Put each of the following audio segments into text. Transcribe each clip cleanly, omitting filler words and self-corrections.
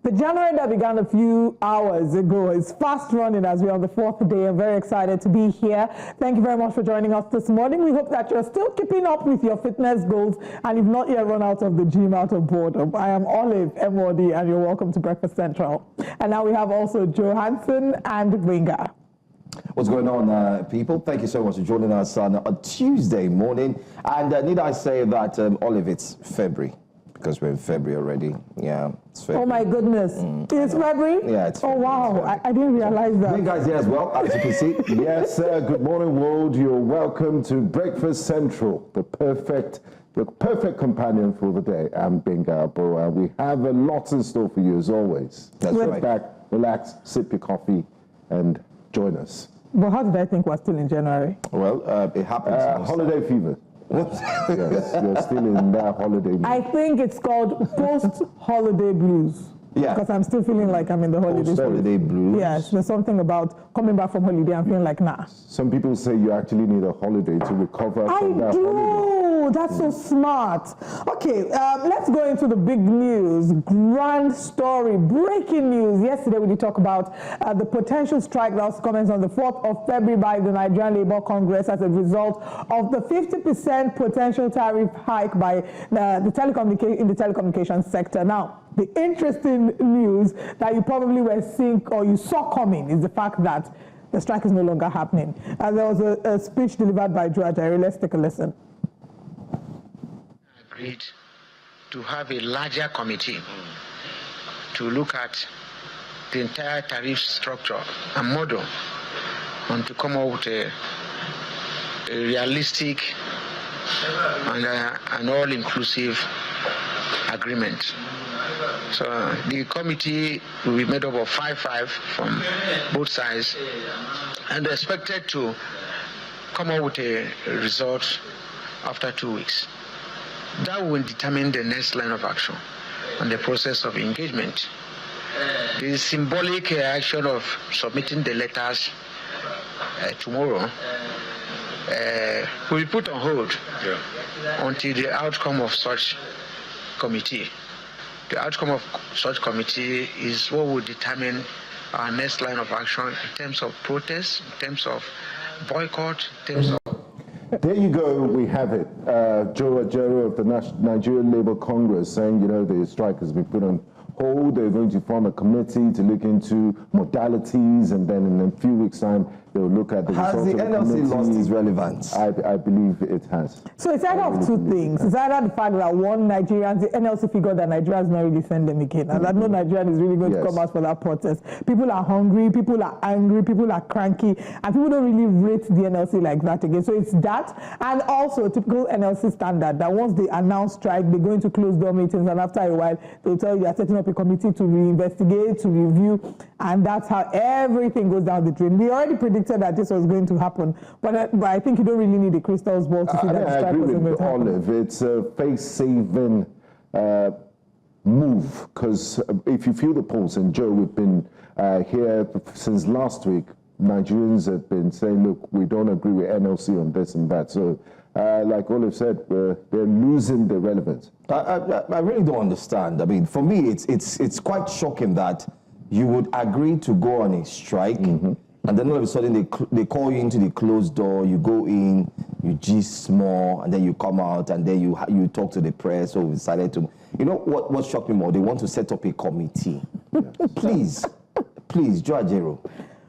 The January that began a few hours ago is fast running as we're on the 4th day. I'm very excited to be here. Thank you very much for joining us this morning. We hope that you're still keeping up with your fitness goals and you've not yet run out of the gym out of boredom. I am Olive MOD and you're welcome to Breakfast Central. And now we have also Joe Hansen and Winger. What's going on, people? Thank you so much for joining us on a Tuesday morning. And need I say that, Olive, it's February. Because we're in February already. Yeah, it's February. Oh my goodness. It's February? Yeah, it's February. Oh wow, I didn't realize that. You guys here as well, as you can see. Yes, good morning world. You're welcome to Breakfast Central, the perfect companion for the day. I'm Benga Bro, and we have a lot in store for you as always. That's Sit right. back, relax, sip your coffee, and join us. But how did I think we're still in January? Well, it happens. Holiday fever. Yes, you're still in that holiday mood. I think it's called post-holiday blues. Yeah. Because I'm still feeling like I'm in the holiday Post-holiday blues. Yes, there's something about coming back from holiday and feeling like, nah. Some people say you actually need a holiday to recover from that holiday. That's so smart. Okay, let's go into the big news. Grand story, breaking news. Yesterday we did talk about the potential strike that was commenced on the 4th of February by the Nigerian Labour Congress as a result of the 50% potential tariff hike by the telecommunications sector. Now, the interesting news that you probably were seeing or you saw coming is the fact that the strike is no longer happening. There was a speech delivered by Joe Ajero. Let's take a listen. Agreed to have a larger committee to look at the entire tariff structure and model and to come up with a realistic and an all-inclusive agreement. So the committee will be made up of 5 from both sides and expected to come up with a result after 2 weeks. That will determine the next line of action and the process of engagement. The symbolic action of submitting the letters tomorrow will be put on hold until the outcome of such committee. The outcome of such committee is what will determine our next line of action in terms of protest, in terms of boycott, in terms of... There you go, we have it. Joe Ajero of the Nigerian Labour Congress saying, you know, the strike has been put on hold. They're going to form a committee to look into modalities, and then in a few weeks' time, they'll look at the results of the committee. Has the NLC lost its relevance? I believe it has. So it's either of two things. It's either the fact that the NLC figured that Nigeria is not really send them again, and that no Nigerian is really going to come out for that protest. People are hungry, people are angry, people are cranky, and people don't really rate the NLC like that again. So it's that, and also a typical NLC standard that once they announce strike, they're going to close door meetings, and after a while, they'll tell you they're setting up a committee to reinvestigate, to review, and that's how everything goes down the drain. We already predicted that this was going to happen, but I think you don't really need a crystal ball to see that the strike was going to happen. Olive, it's a face-saving move, because if you feel the pulse, and Joe, we've been here since last week, Nigerians have been saying, look, we don't agree with NLC on this and that. So, like Olive said, they're losing their relevance. I really don't understand. I mean, for me, it's quite shocking that you would agree to go on a strike, and then all of a sudden they call you into the closed door, you go in, you gist more, and then you come out, and then you talk to the press, so we decided to... You know what shocked me more? They want to set up a committee. Please, Joe Ajero,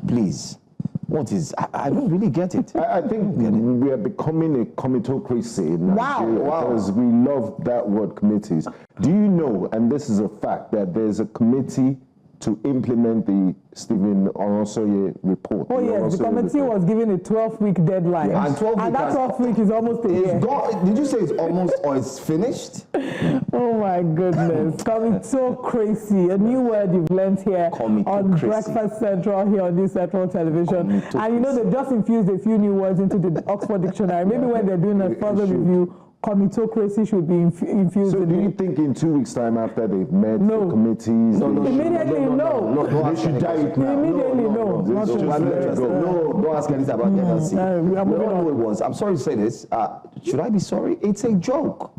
please. What is... I don't really get it. I think we are becoming a comitocracy in Nigeria because we love that word, committees. Do you know, and this is a fact, that there's a committee to implement the Stephen Oronsoye report? Oh yes, the committee was given a 12-week deadline. Yeah. And 12 that 12 week is almost a year. Did you say it's almost or it's finished? Oh my goodness, comitocracy, a new word you've learned here on Breakfast Central here on News Central Television. And you know, they just infused a few new words into the Oxford Dictionary. Maybe when they're doing a further review, comitocracy should be infused. So do you think in 2 weeks' time after they've met the committees... Immediately, no. They should die it now. Immediately, no. Don't ask anything about the NLC. I'm sorry to say this. Should I be sorry? It's a joke.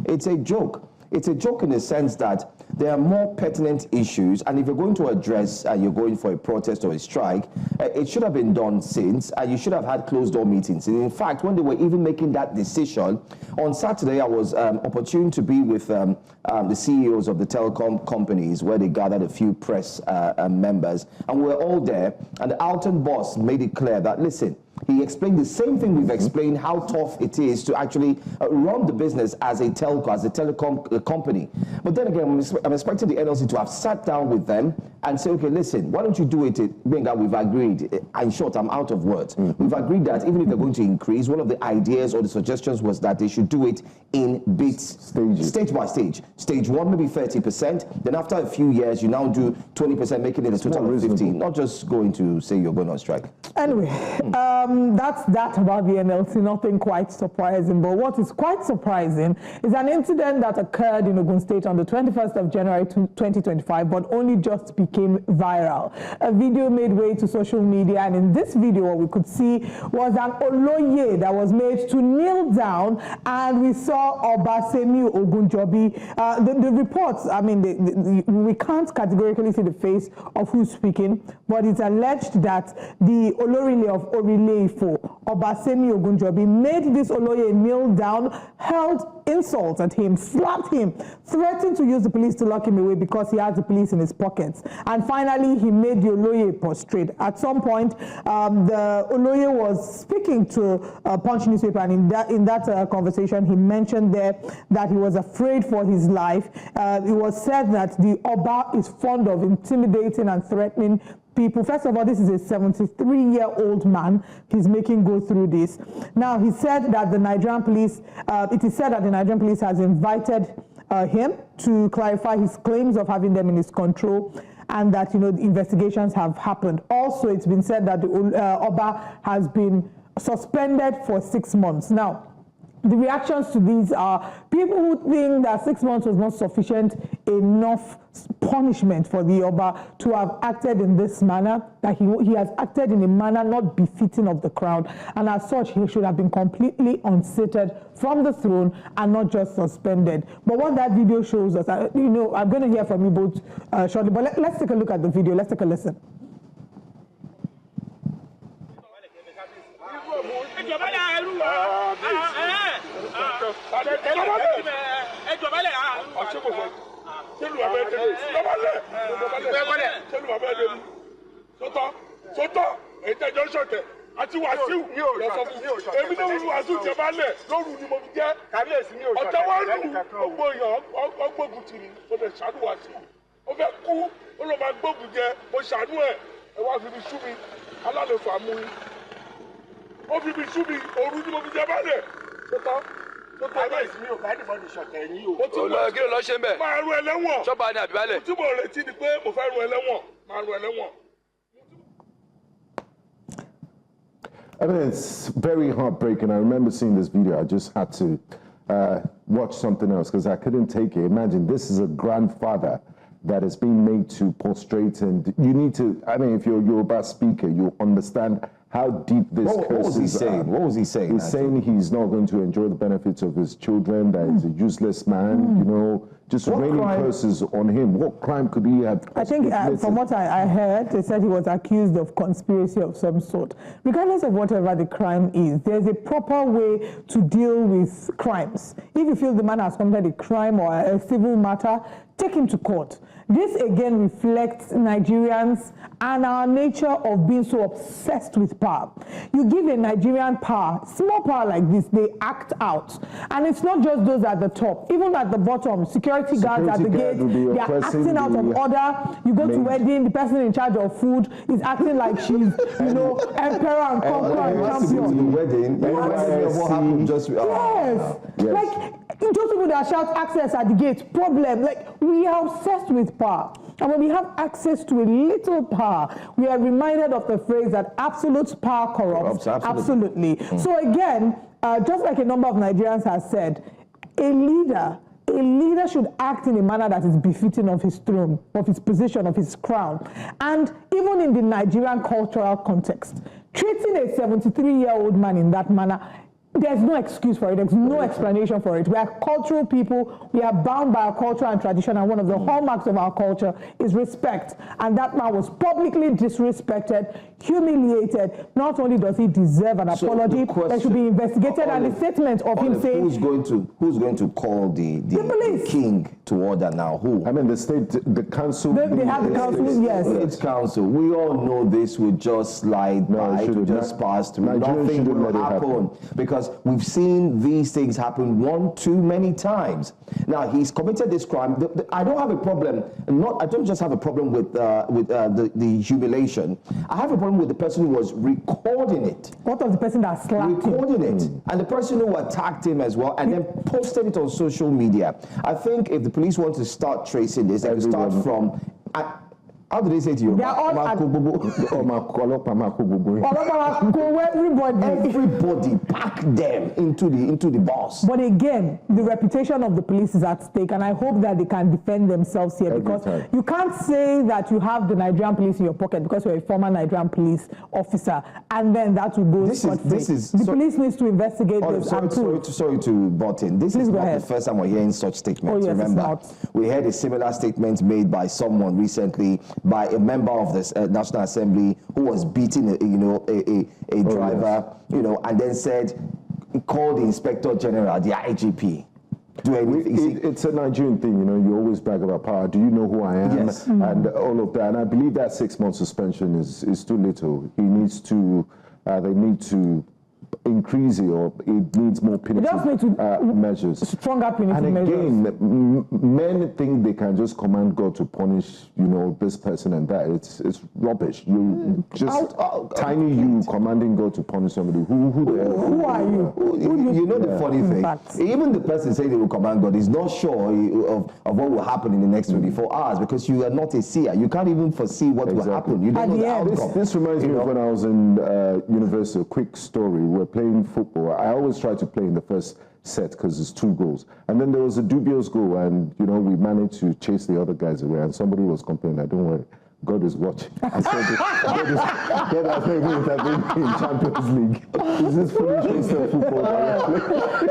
It's a joke. it's a joke in the sense that there are more pertinent issues, and if you're going to address and you're going for a protest or a strike, it should have been done since, and you should have had closed-door meetings. And in fact, when they were even making that decision, on Saturday I was opportune to be with the CEOs of the telecom companies, where they gathered a few press members, and we were all there, and the Alton boss made it clear that, listen, he explained the same thing we've explained, how tough it is to actually run the business as a telco, as a telecom company. But then again, I'm expecting the NLC to have sat down with them and say, okay, listen, why don't you do it, Benga, we've agreed. In short, I'm out of words. We've agreed that even if they're going to increase, one of the ideas or the suggestions was that they should do it in bits, stage by stage. Stage 1, maybe 30%. Then after a few years, you now do 20%, making it a total of 15. Not just going to say you're going on strike. Anyway, that's that about the NLC, nothing quite surprising. But what is quite surprising is an incident that occurred in Ogun State on the 21st of January 2025, but only just became viral. A video made way to social media, and in this video, what we could see was an Oloye that was made to kneel down, and we saw Obasemi Ogunjobi. The reports, I mean, we can't categorically see the face of who's speaking, but it's alleged that the Olorile of Orilefo, Obasemi Ogunjobi, made this Oloye kneel down, hurled insults at him, slapped him, threatened to use the police to lock him away because he has the police in his pockets. And finally, he made the Oloye prostrate. At some point, the Oloye was speaking to Punch newspaper, and in that conversation, he mentioned there that he was afraid for his life. It was said that the Oba is fond of intimidating and threatening people. First of all, this is a 73-year-old man he's making go through this. Now, he said that the Nigerian police, it is said that the Nigerian police has invited him to clarify his claims of having them in his control, and that, the investigations have happened. Also, it's been said that the Oba has been suspended for 6 months. Now, the reactions to these are people who think that 6 months was not sufficient enough punishment for the Oba to have acted in this manner, that he has acted in a manner not befitting of the crown, and as such he should have been completely unseated from the throne and not just suspended. But what that video shows us, I'm going to hear from you both shortly, but let's take a look at the video. Let's take a listen. àti Wàsíù èmi náà wù Wàsíù jẹbalẹ lóru ni mo fi jẹ ọjọ́ wa lù gbogbo èèyàn ọgbógun tì mí mo lè ṣàánú Wàsíù ó fẹ́ kú ó lọ máa gbógun jẹ mo ṣàánú ẹ wá fi mi sú mi alálòfà mú mi ó fi mi sú mi òru ni mo fi jẹbalẹ tó kábíyèsí mi ò bá nìbọn ní ṣọ̀tẹ̀ yín o. kí ló lọ ṣe ń bẹ̀. máa rún ẹlẹ́wọ̀n. sọ́ba ni àbíbálẹ̀. mo tí mo retí ni pé mo fẹ́ rún ẹlẹ́wọ̀n máa rún ẹlẹ́wọ̀n. I mean, it's very heartbreaking. I remember seeing this video. I just had to watch something else because I couldn't take it. Imagine this is a grandfather that is being made to prostrate, and you need to, I mean, if you're a Yoruba speaker, you understand how deep this curse is. What was he saying? What was he saying? He's saying he's not going to enjoy the benefits of his children, that he's a useless man, just raining curses on him. What crime could he have? I think from what I heard, they said he was accused of conspiracy of some sort. Regardless of whatever the crime is, there's a proper way to deal with crimes. If you feel the man has committed a crime or a civil matter, take him to court. This again reflects Nigerians and our nature of being so obsessed with power. You give a Nigerian power, small power like this, they act out. And it's not just those at the top, even at the bottom, security guards at the gate, they are acting out of order. You go to wedding, the person in charge of food is acting like she's, emperor and conqueror and champion. The wedding, what happened just... Yes. Like, those people that shout access at the gate, problem. Like, we are obsessed with power. And when we have access to a little power, we are reminded of the phrase that absolute power corrupts. Absolutely. So again, just like a number of Nigerians have said, a leader should act in a manner that is befitting of his throne, of his position, of his crown. And even in the Nigerian cultural context, treating a 73-year-old man in that manner There's no excuse for it. There's no explanation for it. We are cultural people. We are bound by our culture and tradition, and one of the hallmarks of our culture is respect. And that man was publicly disrespected, humiliated. Not only does he deserve an apology, there should be investigated, and the statement of him saying, who's going to call the king to order now? Who? I mean, the council. They have the council, yes. It's council. We all know this would just slide by, to just pass through. Nothing will happen because we've seen these things happen one too many times. Now he's committed this crime. I don't have a problem. I don't just have a problem with the humiliation. I have a problem with the person who was recording it. What of the person that slapped him? Recording it, and the person who attacked him as well, and then posted it on social media. I think if the police want to start tracing this, they can start from. How do they say to you? They are all everybody pack them into the bus. But again, the reputation of the police is at stake, and I hope that they can defend themselves here, because you can't say that you have the Nigerian police in your pocket because you're a former Nigerian police officer, and then that will go scot-free. The police needs to investigate this. Sorry to butt in. This is not the first time we're hearing such statements. Remember, we had a similar statement made by someone recently, by a member of the National Assembly, who was beating a driver, and then said, called the Inspector General, the IGP. It's a Nigerian thing, you always brag about power. Do you know who I am? Yes. And all of that. And I believe that 6-month suspension is too little. He needs to, they need to increase it, or it needs more punitive measures. Stronger punitive measures. And again, men think they can just command God to punish, this person and that. It's rubbish. You just tiny you commanding God to punish somebody. Who are you? The funny thing. Even the person saying they will command God is not sure of what will happen in the next 24 hours, because you are not a seer. You can't even foresee what will happen. You don't know the outcome. This reminds me of when I was in university. A quick story. We're playing football. I always try to play in the first set because it's 2 goals. And then there was a dubious goal, and we managed to chase the other guys away, and somebody was complaining, don't worry, God is watching. I said, God has made me intervene in Champions League. Is this foolish football?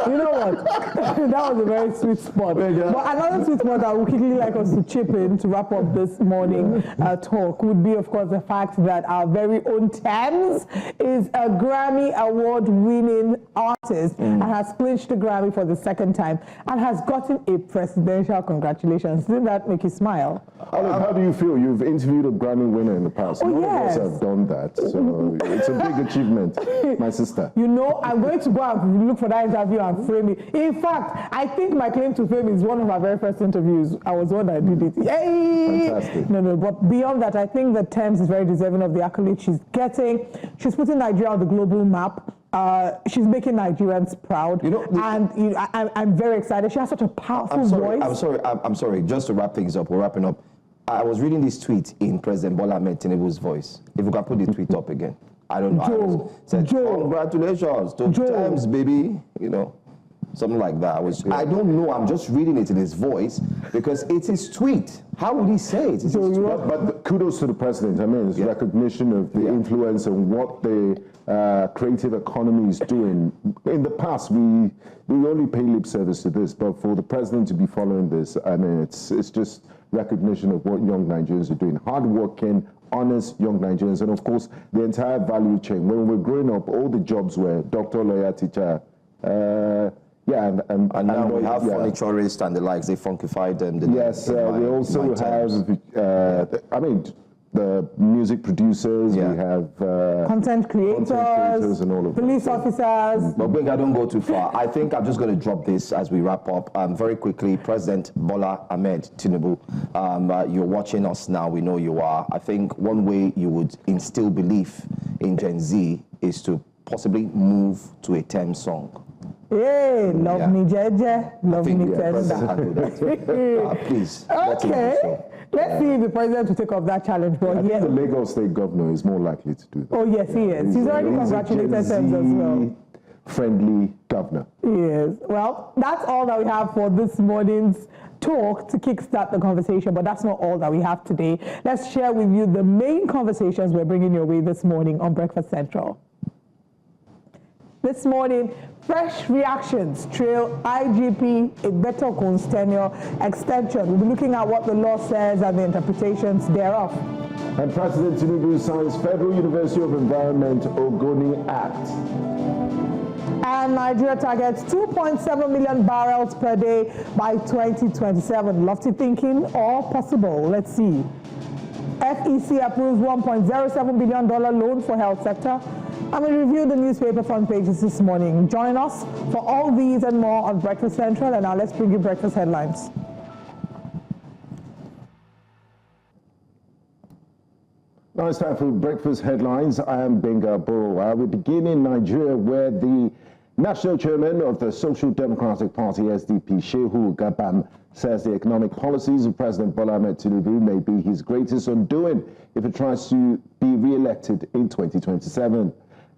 You know what? That was a very sweet spot. But another sweet spot I would quickly like us to chip in to wrap up this morning talk would be, of course, the fact that our very own Thames is a Grammy Award-winning artist and has clinched the Grammy for the 2nd time and has gotten a presidential congratulations. Didn't that make you smile? How do you feel? You've interviewed a Grammy winner in the past. None of us have done that, so it's a big achievement, my sister. I'm going to go and look for that interview and frame it. In fact, I think my claim to fame is one of my very first interviews. I was the one that did it. Yay! Fantastic. No, but beyond that, I think that Thames is very deserving of the accolade she's getting. She's putting Nigeria on the global map. She's making Nigerians proud, I'm very excited. She has such a powerful voice. I'm sorry. Just to wrap things up, we're wrapping up. I was reading this tweet in President Bola Ahmed Tinubu's voice. If we can put the tweet up again. I don't know. Congratulations to Thames, baby. Something like that. I don't know. I'm just reading it in his voice because it's his tweet. How would he say it? But kudos to the president. I mean, it's recognition of the influence and what the creative economy is doing. In the past, we only pay lip service to this, but for the president to be following this, I mean, it's just recognition of what young Nigerians are doing. Hardworking, honest young Nigerians, and of course, the entire value chain. When we're growing up, all the jobs were doctor, lawyer, teacher. And now we have furniturist and the likes. They funkified them. We also have, the music producers, we have content creators and all of police officers. But I don't go too far. I think I'm just going to drop this as we wrap up. Very quickly, President Bola Ahmed Tinubu, you're watching us now. We know you are. I think one way you would instill belief in Gen Z is to possibly move to a Thames song. Hey, love me, Jeje. Love me, tender. Please. Okay. Let's see if the president will take up that challenge. But I think the Lagos State governor is more likely to do that. Oh, yes, he is. He's already congratulated Thames as well. Friendly governor. Yes. Well, that's all that we have for this morning's talk to kickstart the conversation, but that's not all that we have today. Let's share with you the main conversations we're bringing your way this morning on Breakfast Central. This morning, fresh reactions trail IGP Egbetokun's tenure extension. We'll be looking at what the law says and the interpretations thereof. And President Tinubu signs Federal University of Environment Ogoni Act. And Nigeria targets 2.7 million barrels per day by 2027. Lofty thinking or possible? Let's see. FEC approves $1.07 billion loan for health sector. And we reviewed the newspaper front pages this morning. Join us for all these and more on Breakfast Central. And now let's bring you breakfast headlines. Now it's time for breakfast headlines. I am Benga Borowa. We begin in Nigeria, where the national chairman of the Social Democratic Party, SDP, Shehu Gabam, says the economic policies of President Bola Ahmed Tinubu may be his greatest undoing if he tries to be re-elected in 2027.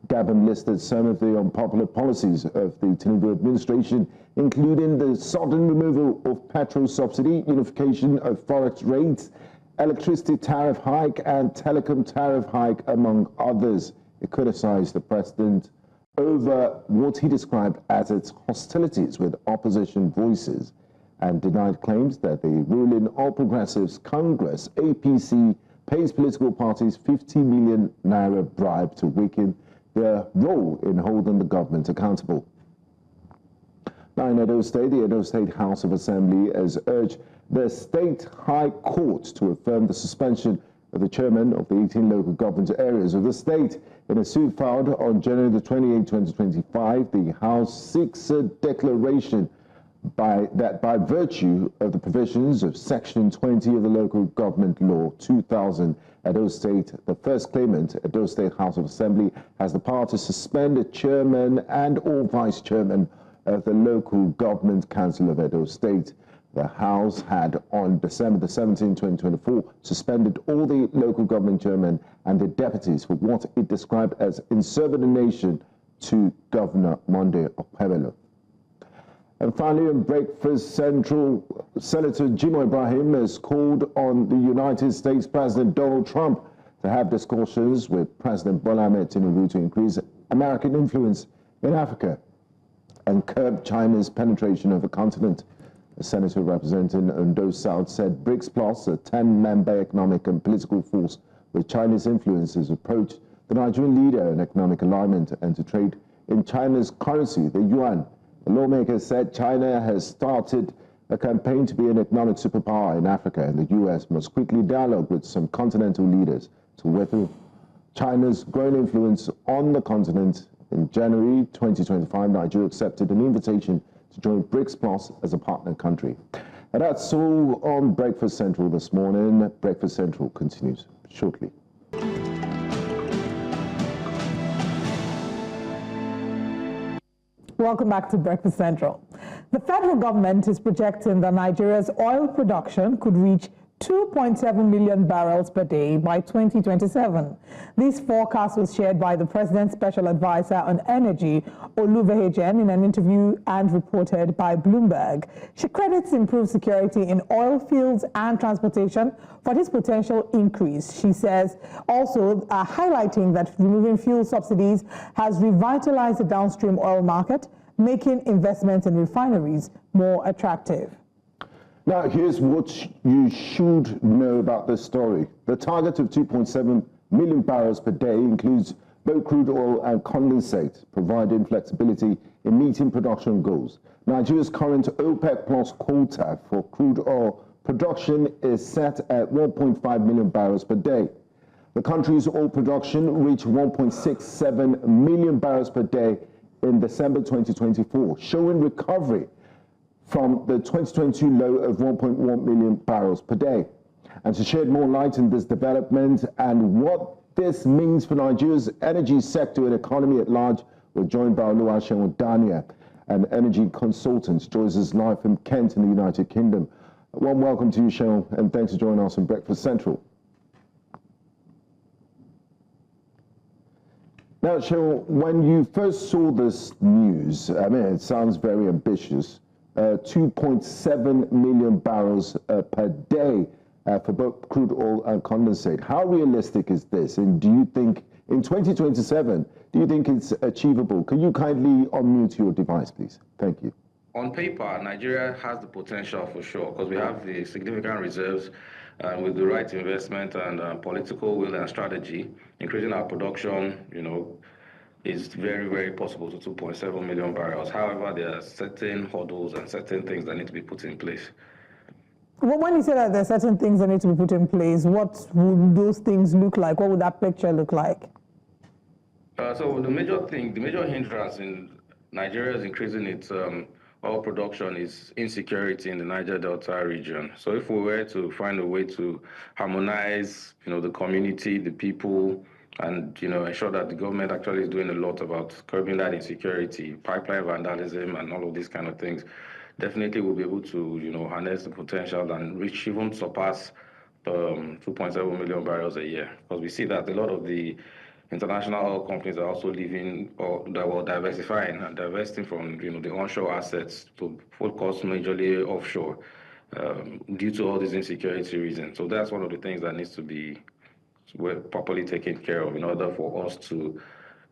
Gabam listed some of the unpopular policies of the Tinubu administration, including the sudden removal of petrol subsidy, unification of forex rates, electricity tariff hike, and telecom tariff hike, among others. He criticized the president over what he described as its hostilities with opposition voices and denied claims that the ruling All Progressives Congress, APC, pays political parties 50 million naira bribe to weaken their role in holding the government accountable. Now in Edo State, the Edo State House of Assembly has urged the State High Court to affirm the suspension of the chairman of the 18 local government areas of the state. In a suit filed on January the 28th, 2025, the House seeks a declaration that by virtue of the provisions of Section 20 of the Local Government Law 2000, Edo State, the first claimant, Edo State House of Assembly, has the power to suspend the chairman and all vice chairman of the Local Government Council of Edo State. The House had, on December the 17th, 2024, suspended all the local government chairmen and the deputies for what it described as insubordination to Governor Monday Okpebholo. And finally, on Breakfast Central, Senator Jimoh Ibrahim has called on the United States President Donald Trump to have discussions with President Bola Ahmed Tinubu to increase American influence in Africa and curb China's penetration of the continent. The senator representing Ondo South said BRICS Plus, a 10-member economic and political force with Chinese influences, approached the Nigerian leader in economic alignment and to trade in China's currency, the yuan. The lawmaker said China has started a campaign to be an economic superpower in Africa, and the U.S. must quickly dialogue with some continental leaders to weather China's growing influence on the continent. In January 2025, Nigeria accepted an invitation to join BRICS Plus as a partner country. And that's all on Breakfast Central this morning. Breakfast Central continues shortly. Welcome back to Breakfast Central. The federal government is projecting that Nigeria's oil production could reach 2.7 million barrels per day by 2027. This forecast was shared by the President's Special Advisor on Energy, Oluvehejen, in an interview and reported by Bloomberg. She credits improved security in oil fields and transportation for this potential increase. She says also highlighting that removing fuel subsidies has revitalized the downstream oil market, making investments in refineries more attractive. Now, here's what you should know about this story. The target of 2.7 million barrels per day includes both crude oil and condensate, providing flexibility in meeting production goals. Nigeria's current OPEC Plus quota for crude oil production is set at 1.5 million barrels per day. The country's oil production reached 1.67 million barrels per day in December 2024, showing recovery from the 2022 low of 1.1 million barrels per day. And to shed more light on this development and what this means for Nigeria's energy sector and economy at large, we're joined by Oluwaseun Dania, an energy consultant, joins us live from Kent in the United Kingdom. Warm welcome to you, Seun, and thanks for joining us on Breakfast Central. Now, Seun, when you first saw this news, I mean, it sounds very ambitious. 2.7 million barrels per day for both crude oil and condensate. How realistic is this? And do you think In 2027, do you think it's achievable? Can you kindly unmute your device, please? Thank you. On paper, Nigeria has the potential for sure, because we have the significant reserves with the right investment and political will and strategy. Increasing our production, is very, very possible to 2.7 million barrels. However, there are certain hurdles and certain things that need to be put in place. Well, when you say that there are certain things that need to be put in place, what would those things look like? What would that picture look like? So the major hindrance in Nigeria is increasing its oil production is insecurity in the Niger Delta region. So if we were to find a way to harmonize, the community, the people, and ensure that the government actually is doing a lot about curbing that insecurity, pipeline vandalism, and all of these kind of things, definitely we'll be able to harness the potential and reach, even surpass 2.7 million barrels a year. Because we see that a lot of the international oil companies are also leaving or diversifying and divesting from the onshore assets to focus majorly offshore due to all these insecurity reasons. So that's one of the things that needs to be properly taken care of in order for us to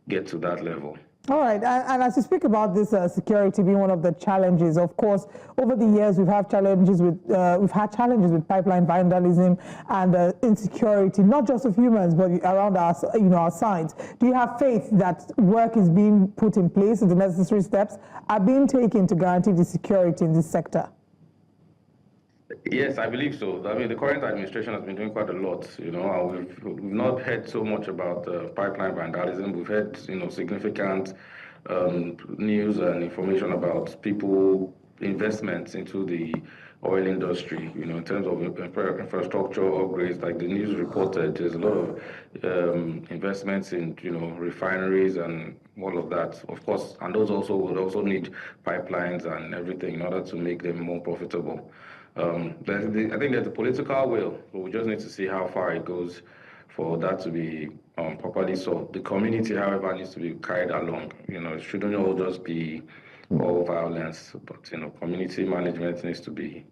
get to that level. All right, and as you speak about this security being one of the challenges, of course, over the years we've had challenges with pipeline vandalism and insecurity, not just of humans but around our sites. Do you have faith that work is being put in place and the necessary steps are being taken to guarantee the security in this sector? Yes, I believe so. I mean, the current administration has been doing quite a lot, and we've not heard so much about pipeline vandalism. We've heard, significant news and information about people investments into the oil industry, in terms of infrastructure upgrades. Like the news reported, there's a lot of investments in, refineries and all of that, of course, and those also would also need pipelines and everything in order to make them more profitable. I think there's a political will, but we just need to see how far it goes for that to be properly solved. The community, however, needs to be carried along. It shouldn't all just be all violence, but community management needs to be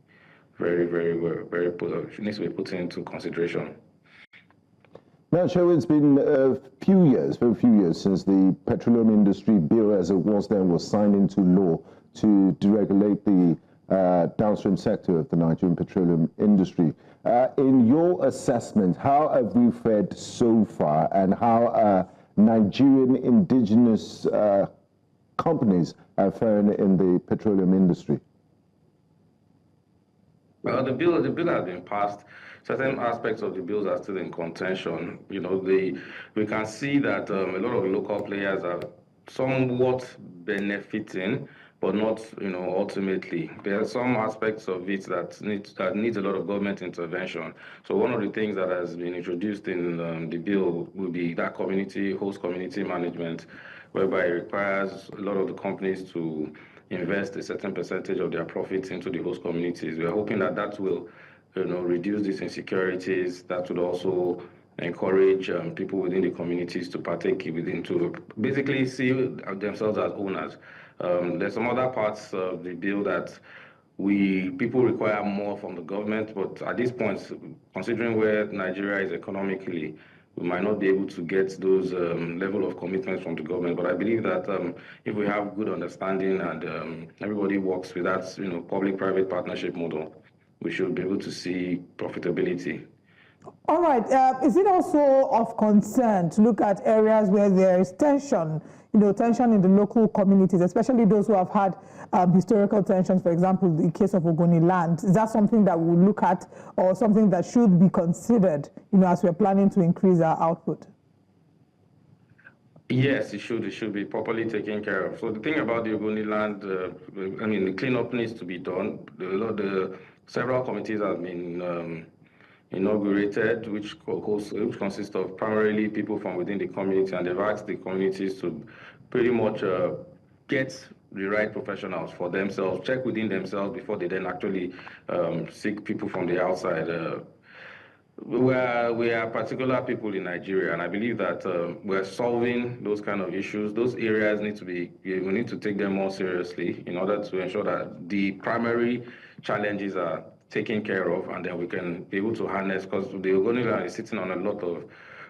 very, very, very needs to be put into consideration. Now, Shehu, it's been very few years since the petroleum industry bill, as it was then, was signed into law to deregulate the downstream sector of the Nigerian petroleum industry. In your assessment, how have we fared so far, and how Nigerian indigenous companies are faring in the petroleum industry? Well, the bill has been passed. Certain aspects of the bills are still in contention. We can see that a lot of local players are somewhat benefiting, but not, ultimately. There are some aspects of it that needs a lot of government intervention. So one of the things that has been introduced in the bill will be that host community management, whereby it requires a lot of the companies to invest a certain percentage of their profits into the host communities. We are hoping that will, reduce these insecurities. That would also encourage people within the communities to partake to basically see themselves as owners. There's some other parts of the bill that people require more from the government, but at this point, considering where Nigeria is economically, we might not be able to get those level of commitments from the government. But I believe that if we have good understanding and everybody works with that, public-private partnership model, we should be able to see profitability. All right. Is it also of concern to look at areas where there is tension, tension in the local communities, especially those who have had historical tensions, for example, the case of Ogoni land? Is that something that we'll look at, or something that should be considered, as we're planning to increase our output? Yes, it should be properly taken care of. So the thing about the Ogoni land, the cleanup needs to be done. Several committees have been inaugurated, which consists of primarily people from within the community, and they've asked the communities to pretty much get the right professionals for themselves, check within themselves before they then actually seek people from the outside. We are particular people in Nigeria, and I believe that we're solving those kind of issues. Those areas we need to take them more seriously in order to ensure that the primary challenges are taken care of, and then we can be able to harness, because the Ogoni land is sitting on a lot of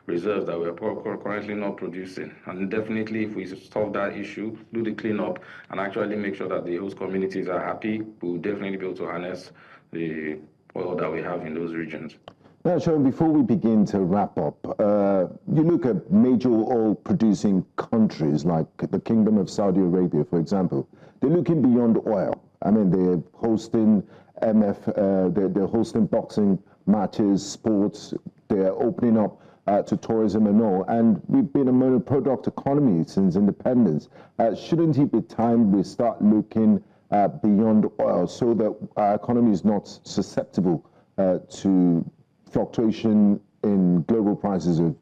reserves that we're currently not producing. And definitely, if we solve that issue, do the cleanup, and actually make sure that the host communities are happy, we'll definitely be able to harness the oil that we have in those regions. Now, Sharon, before we begin to wrap up, you look at major oil-producing countries like the Kingdom of Saudi Arabia, for example. They're looking beyond oil. I mean, they're hosting they're hosting boxing matches, sports. They're opening up to tourism and all. And we've been a monoproduct economy since independence. Shouldn't it be time we start looking beyond oil so that our economy is not susceptible to fluctuation in global prices of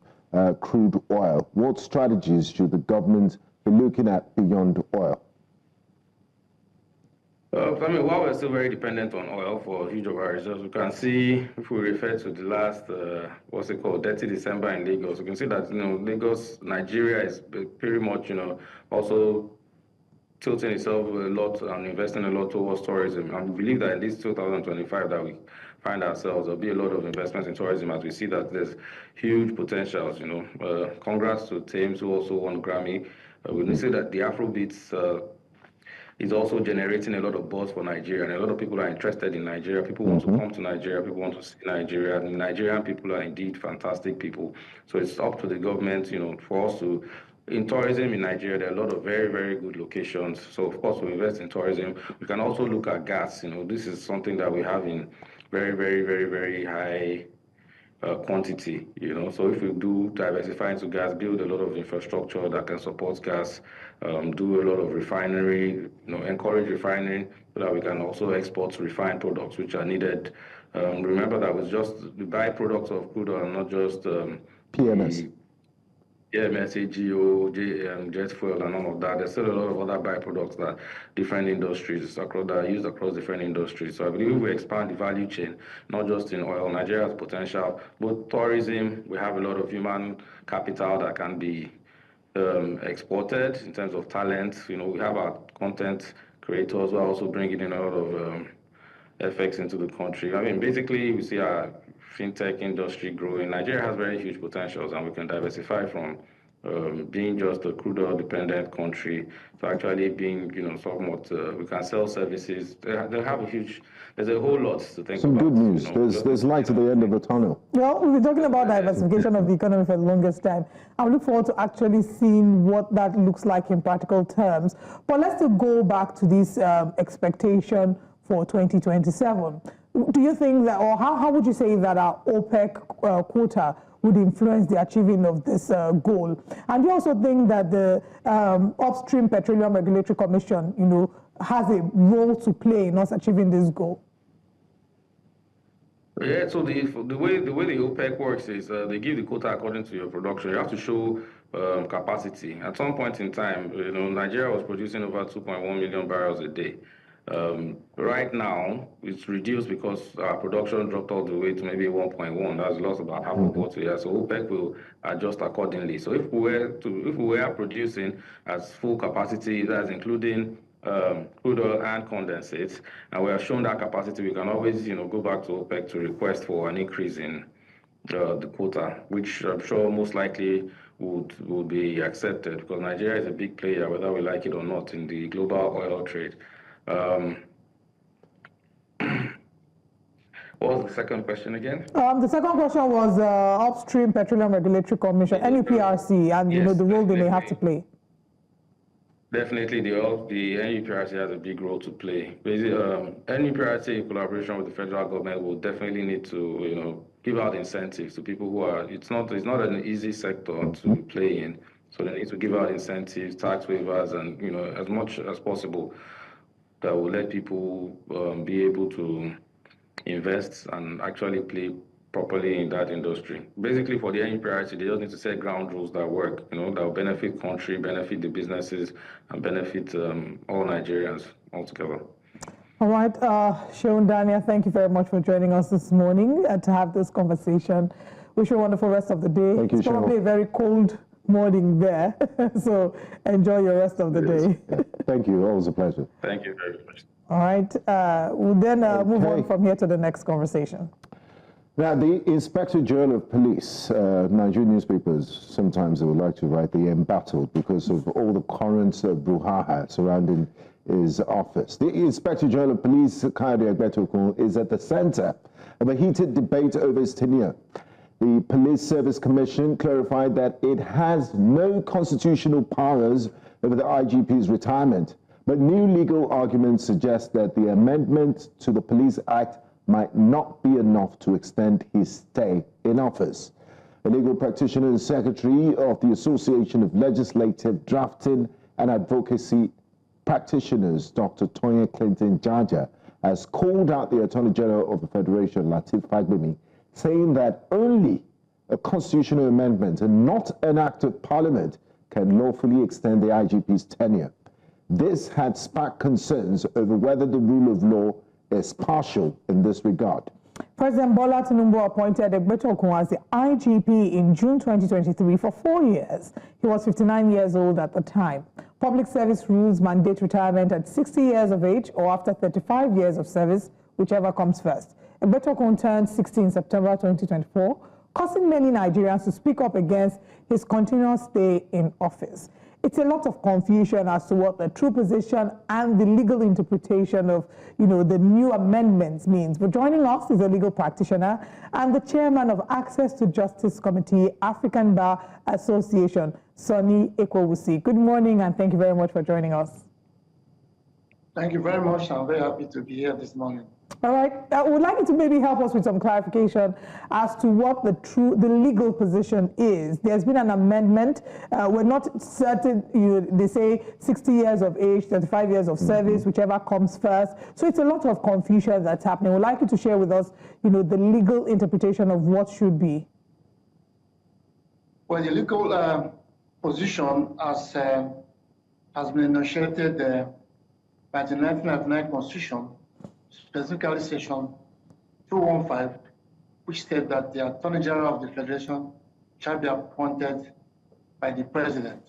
crude oil? What strategies should the government be looking at beyond oil? I mean, while we're still very dependent on oil for huge of our reserves, we can see, if we refer to the last, what's it called, Dirty December in Lagos, we can see that, Lagos, Nigeria is pretty much, also tilting itself a lot and investing a lot towards tourism. And we believe that in this 2025 that we find ourselves, there'll be a lot of investments in tourism as we see that there's huge potentials, Congrats to Thames, who also won Grammy. We see that the Afrobeats is also generating a lot of buzz for Nigeria, and a lot of people are interested in Nigeria. People want to come to Nigeria. People want to see Nigeria. And Nigerian people are indeed fantastic people. So it's up to the government, for us to, in tourism in Nigeria, there are a lot of very, very good locations. So of course, we invest in tourism. We can also look at gas. This is something that we have in very, very, very, very high quantity, So if we do diversify into gas, build a lot of infrastructure that can support gas, do a lot of refinery, encourage refining so that we can also export refined products which are needed. Remember that was just the byproducts of crude oil, not just PMS. AGO, jet fuel, and all of that. There's still a lot of other byproducts that different industries that are used across different industries. So I believe we expand the value chain, not just in oil. Nigeria has potential. Both tourism, we have a lot of human capital that can be exported in terms of talent. We have our content creators who are also bringing in a lot of effects into the country. I mean, basically, we see our fintech industry growing. Nigeria has very huge potentials, and we can diversify from being just a crude oil dependent country to actually being, somewhat, we can sell services. They have there's a whole lot to think Some about. good news. There's light at the end of the tunnel. Well, we've been talking about diversification of the economy for the longest time. I look forward to actually seeing what that looks like in practical terms. But let's still go back to this expectation for 2027. Do you think that, or how would you say that our OPEC quota would influence the achieving of this goal? And do you also think that the Upstream Petroleum Regulatory Commission, has a role to play in us achieving this goal? Yeah, so the way the OPEC works is they give the quota according to your production. You have to show capacity. At some point in time, Nigeria was producing over 2.1 million barrels a day. Right now, it's reduced because our production dropped all the way to maybe 1.1. That's lost about half of what we have. So OPEC will adjust accordingly. So if we were producing at full capacity, that's including crude oil and condensates, and we have shown that capacity, we can always go back to OPEC to request for an increase in the quota, which I'm sure most likely would be accepted because Nigeria is a big player, whether we like it or not, in the global oil trade. What was the second question again? The second question was Upstream Petroleum Regulatory Commission, NUPRC, and Yes, the role they may have to play. Definitely, the NUPRC has a big role to play. NUPRC, in collaboration with the federal government, will definitely need to, give out incentives to people who are. It's not an easy sector to play in, so they need to give out incentives, tax waivers, and as much as possible that will let people be able to invest and actually play properly in that industry. Basically, for the NUPRC, they just need to set ground rules that work, that will benefit country, benefit the businesses, and benefit all Nigerians altogether. All right, Sharon Dania, thank you very much for joining us this morning to have this conversation. Wish you a wonderful rest of the day. Thank you, it's probably a very cold morning there, so enjoy your rest of the day. Thank you, always a pleasure. Thank you very much. All right, we'll then move on from here to the next conversation. Now, the Inspector General of Police, Nigerian newspapers, sometimes they would like to write the embattled because of all the current brouhaha surrounding his office. The Inspector General of Police, Kayode Egbetokun, is at the center of a heated debate over his tenure. The Police Service Commission clarified that it has no constitutional powers over the IGP's retirement, but new legal arguments suggest that the amendment to the Police Act might not be enough to extend his stay in office. A legal practitioner and secretary of the Association of Legislative Drafting and Advocacy Practitioners, Dr. Toyin Clinton Jaja, has called out the Attorney General of the Federation, Lateef Fagbemi, saying that only a constitutional amendment and not an act of parliament can lawfully extend the IGP's tenure. This had sparked concerns over whether the rule of law is partial in this regard. President Bola Tinubu appointed Egbetokun as the IGP in June 2023 for 4 years. He was 59 years old at the time. Public service rules mandate retirement at 60 years of age or after 35 years of service, whichever comes first. Egbetokun turned 60 in September 2024, causing many Nigerians to speak up against his continuous stay in office. It's a lot of confusion as to what the true position and the legal interpretation of, the new amendments means. But joining us is a legal practitioner and the chairman of Access to Justice Committee, African Bar Association, Sonny Ekwowusi. Good morning and thank you very much for joining us. Thank you very much. I'm very happy to be here this morning. All right. I would like you to maybe help us with some clarification as to what the legal position is. There's been an amendment. We're not certain, they say 60 years of age, 35 years of service, whichever comes first. So it's a lot of confusion that's happening. We'd like you to share with us, the legal interpretation of what should be. Well, the legal position has been initiated by the 1999 Constitution, specifically section 215, which states that the Attorney General of the Federation shall be appointed by the President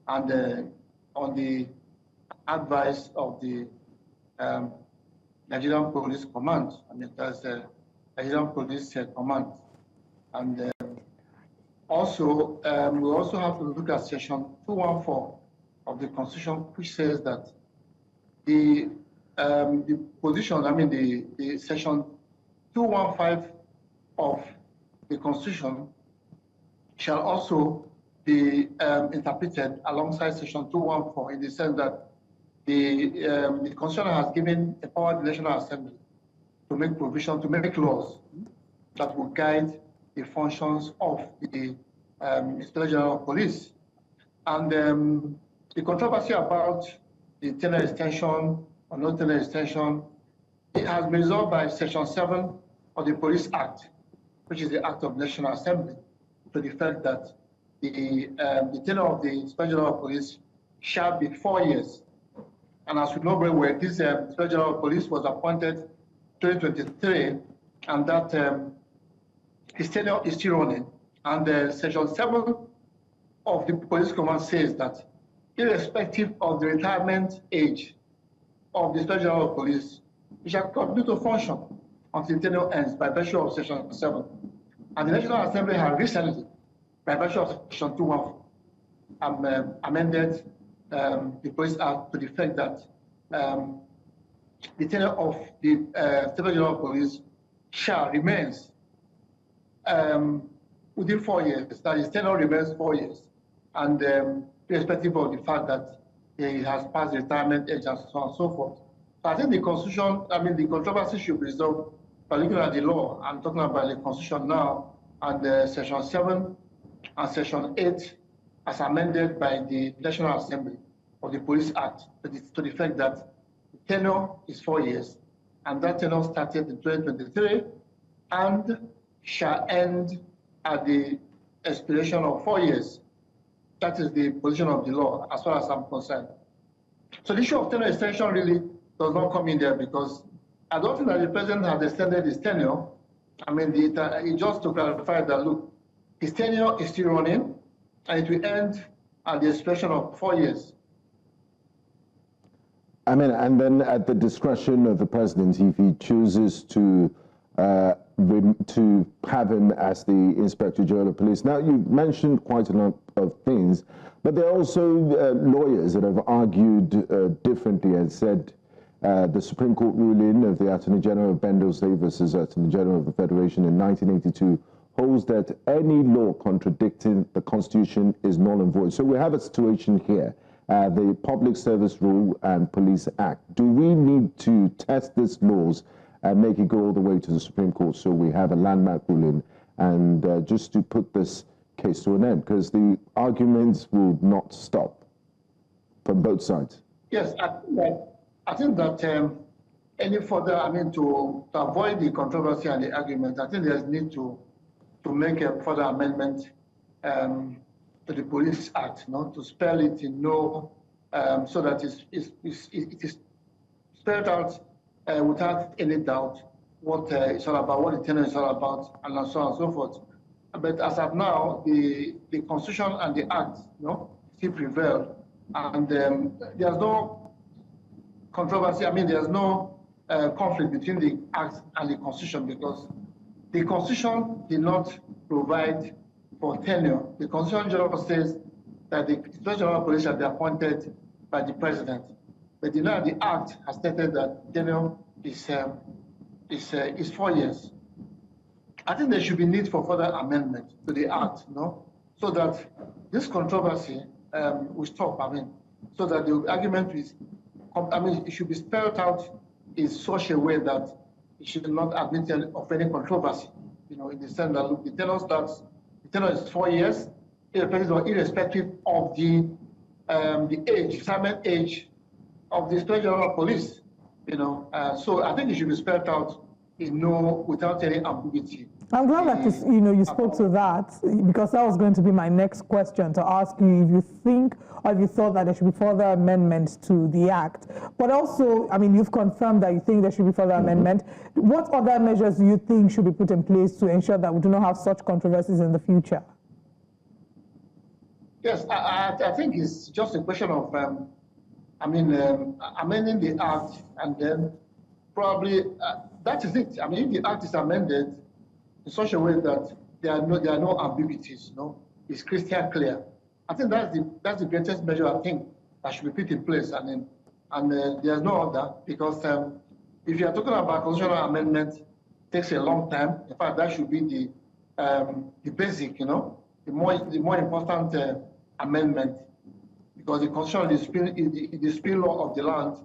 and on the advice of the Nigerian Police Command. That's the Nigerian Police Command. And also, we also have to look at section 214 of the Constitution, which says that the position, the section 215 of the Constitution shall also be interpreted alongside section 214 in the sense that the Constitution has given the power to the National Assembly to make provision, to make laws that will guide the functions of the Inspector General of Police. And the controversy about the tenure extension or no tenure extension, it has been resolved by Section 7 of the Police Act, which is the Act of National Assembly, to the fact that the tenure of the Inspector General of Police shall be 4 years. And as we know very well, this Inspector General of Police was appointed 2023, and that his tenure is still running. And Section 7 of the Police Command says that irrespective of the retirement age of the Inspector General of Police, he shall continue to function until tenure ends by virtue of Section 7. And the National Assembly has recently, by virtue of Section 215, amended the Police Act to the fact that the tenure of the Inspector General of Police shall remains within 4 years. That is, tenure remains 4 years. And irrespective of the fact that he has passed the retirement age and so on and so forth. So I think the Constitution, the controversy should be resolved by looking at the law. I'm talking about the Constitution now, and Section 7 and Section 8 as amended by the National Assembly of the Police Act to the fact that the tenure is 4 years, and that tenure started in 2023 and shall end at the expiration of 4 years. That is the position of the law, as far as I'm concerned. So the issue of tenure extension really does not come in there, because I don't think that the president has extended his tenure. It just to clarify that, look, his tenure is still running, and it will end at the expiration of 4 years. And then at the discretion of the president, if he chooses to to have him as the Inspector General of Police. Now, you mentioned quite a lot of things, but there are also lawyers that have argued differently and said the Supreme Court ruling of the Attorney General of Bendosley versus Attorney General of the Federation in 1982 holds that any law contradicting the Constitution is null and void. So we have a situation here, the Public Service Rule and Police Act. Do we need to test these laws and make it go all the way to the Supreme Court so we have a landmark ruling and just to put this case to an end? Because the arguments will not stop from both sides. Yes, I think that any further, to avoid the controversy and the argument, I think there's need to make a further amendment to the Police Act, to spell it in so that it is spelled out without any doubt what it's all about, what the tenure is all about, and so on and so forth. But as of now, the Constitution and the Act, still prevail, and there's no controversy. There's no conflict between the Act and the Constitution, because the Constitution did not provide for tenure. The Constitution just says that the Inspector General of Police shall be appointed by the President. But the Act has stated that tenure is 4 years. I think there should be need for further amendment to the Act, so that this controversy will stop. So that the argument is, it should be spelled out in such a way that it should not admit of any controversy. In the sense that, look, the tenure is 4 years, irrespective of the retirement age of the Inspector General of Police. So I think it should be spelled out without any ambiguity. I'm glad that you spoke to that, because that was going to be my next question, to ask you if you think or if you thought that there should be further amendments to the Act. But also, you've confirmed that you think there should be further amendment. What other measures do you think should be put in place to ensure that we do not have such controversies in the future? Yes, I think it's just a question of amending the Act, and then probably that is it. If the Act is amended in such a way that there are no ambiguities, it's crystal clear. I think that's the greatest measure I think that should be put in place. And there's no other, because if you are talking about constitutional amendment, it takes a long time. In fact, that should be the basic, the more important amendment, because the constitution is the spill law of the land,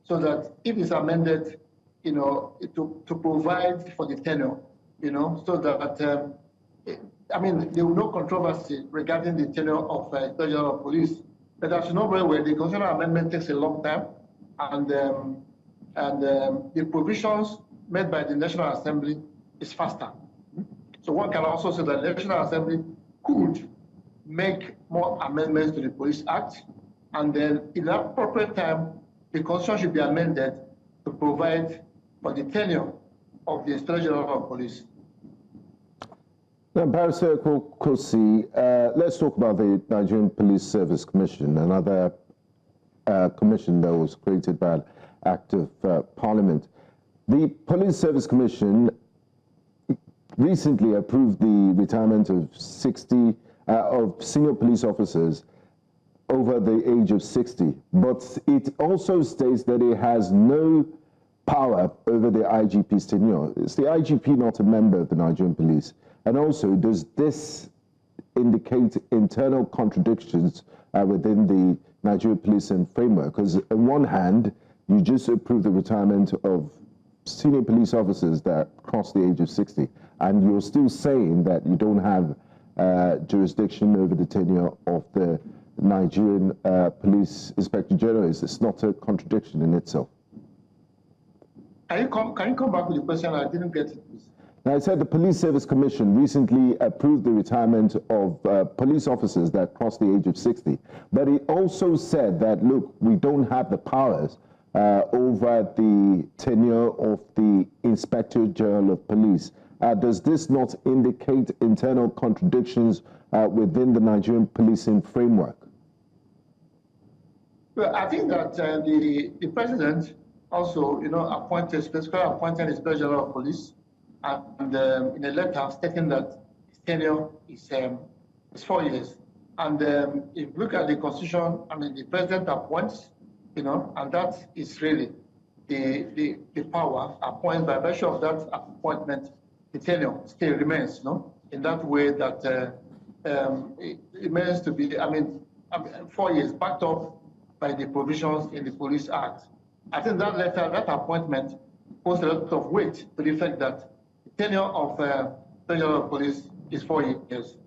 so that if it's amended, to provide for the tenure, so that there will be no controversy regarding the tenure of Inspector General of Police. But as you know very well, the constitutional amendment takes a long time, and the provisions made by the National Assembly is faster. So one can also say that the National Assembly could make more amendments to the Police Act, and then in that appropriate time, the Constitution should be amended to provide for the tenure of the Inspector General of Police. Now, Barrister Kosi, let's talk about the Nigerian Police Service Commission, another commission that was created by an act of Parliament. The Police Service Commission recently approved the retirement of 60 of senior police officers over the age of 60, but it also states that it has no power over the IGP's tenure. Is the IGP not a member of the Nigerian police? And also, does this indicate internal contradictions within the Nigerian policing framework? Because on one hand, you just approved the retirement of senior police officers that cross the age of 60, and you're still saying that you don't have jurisdiction over the tenure of the Nigerian Police Inspector General. It's not a contradiction in itself. Can you come back with the question? I didn't get it, please. Now, I said the Police Service Commission recently approved the retirement of police officers that cross the age of 60. But it also said that, look, we don't have the powers over the tenure of the Inspector General of Police. Does this not indicate internal contradictions within the Nigerian policing framework? Well, I think that the president also, specifically appointed Inspector General of Police, and in a letter stating that his tenure is 4 years. And if you look at the Constitution, I mean, the president appoints, and that is really the power appointed. By virtue of that appointment, the tenure still remains, in that way that it remains to be, 4 years, backed up by the provisions in the Police Act. I think that letter, that appointment, posed a lot of weight to the fact that the tenure of the General of Police is 4 years.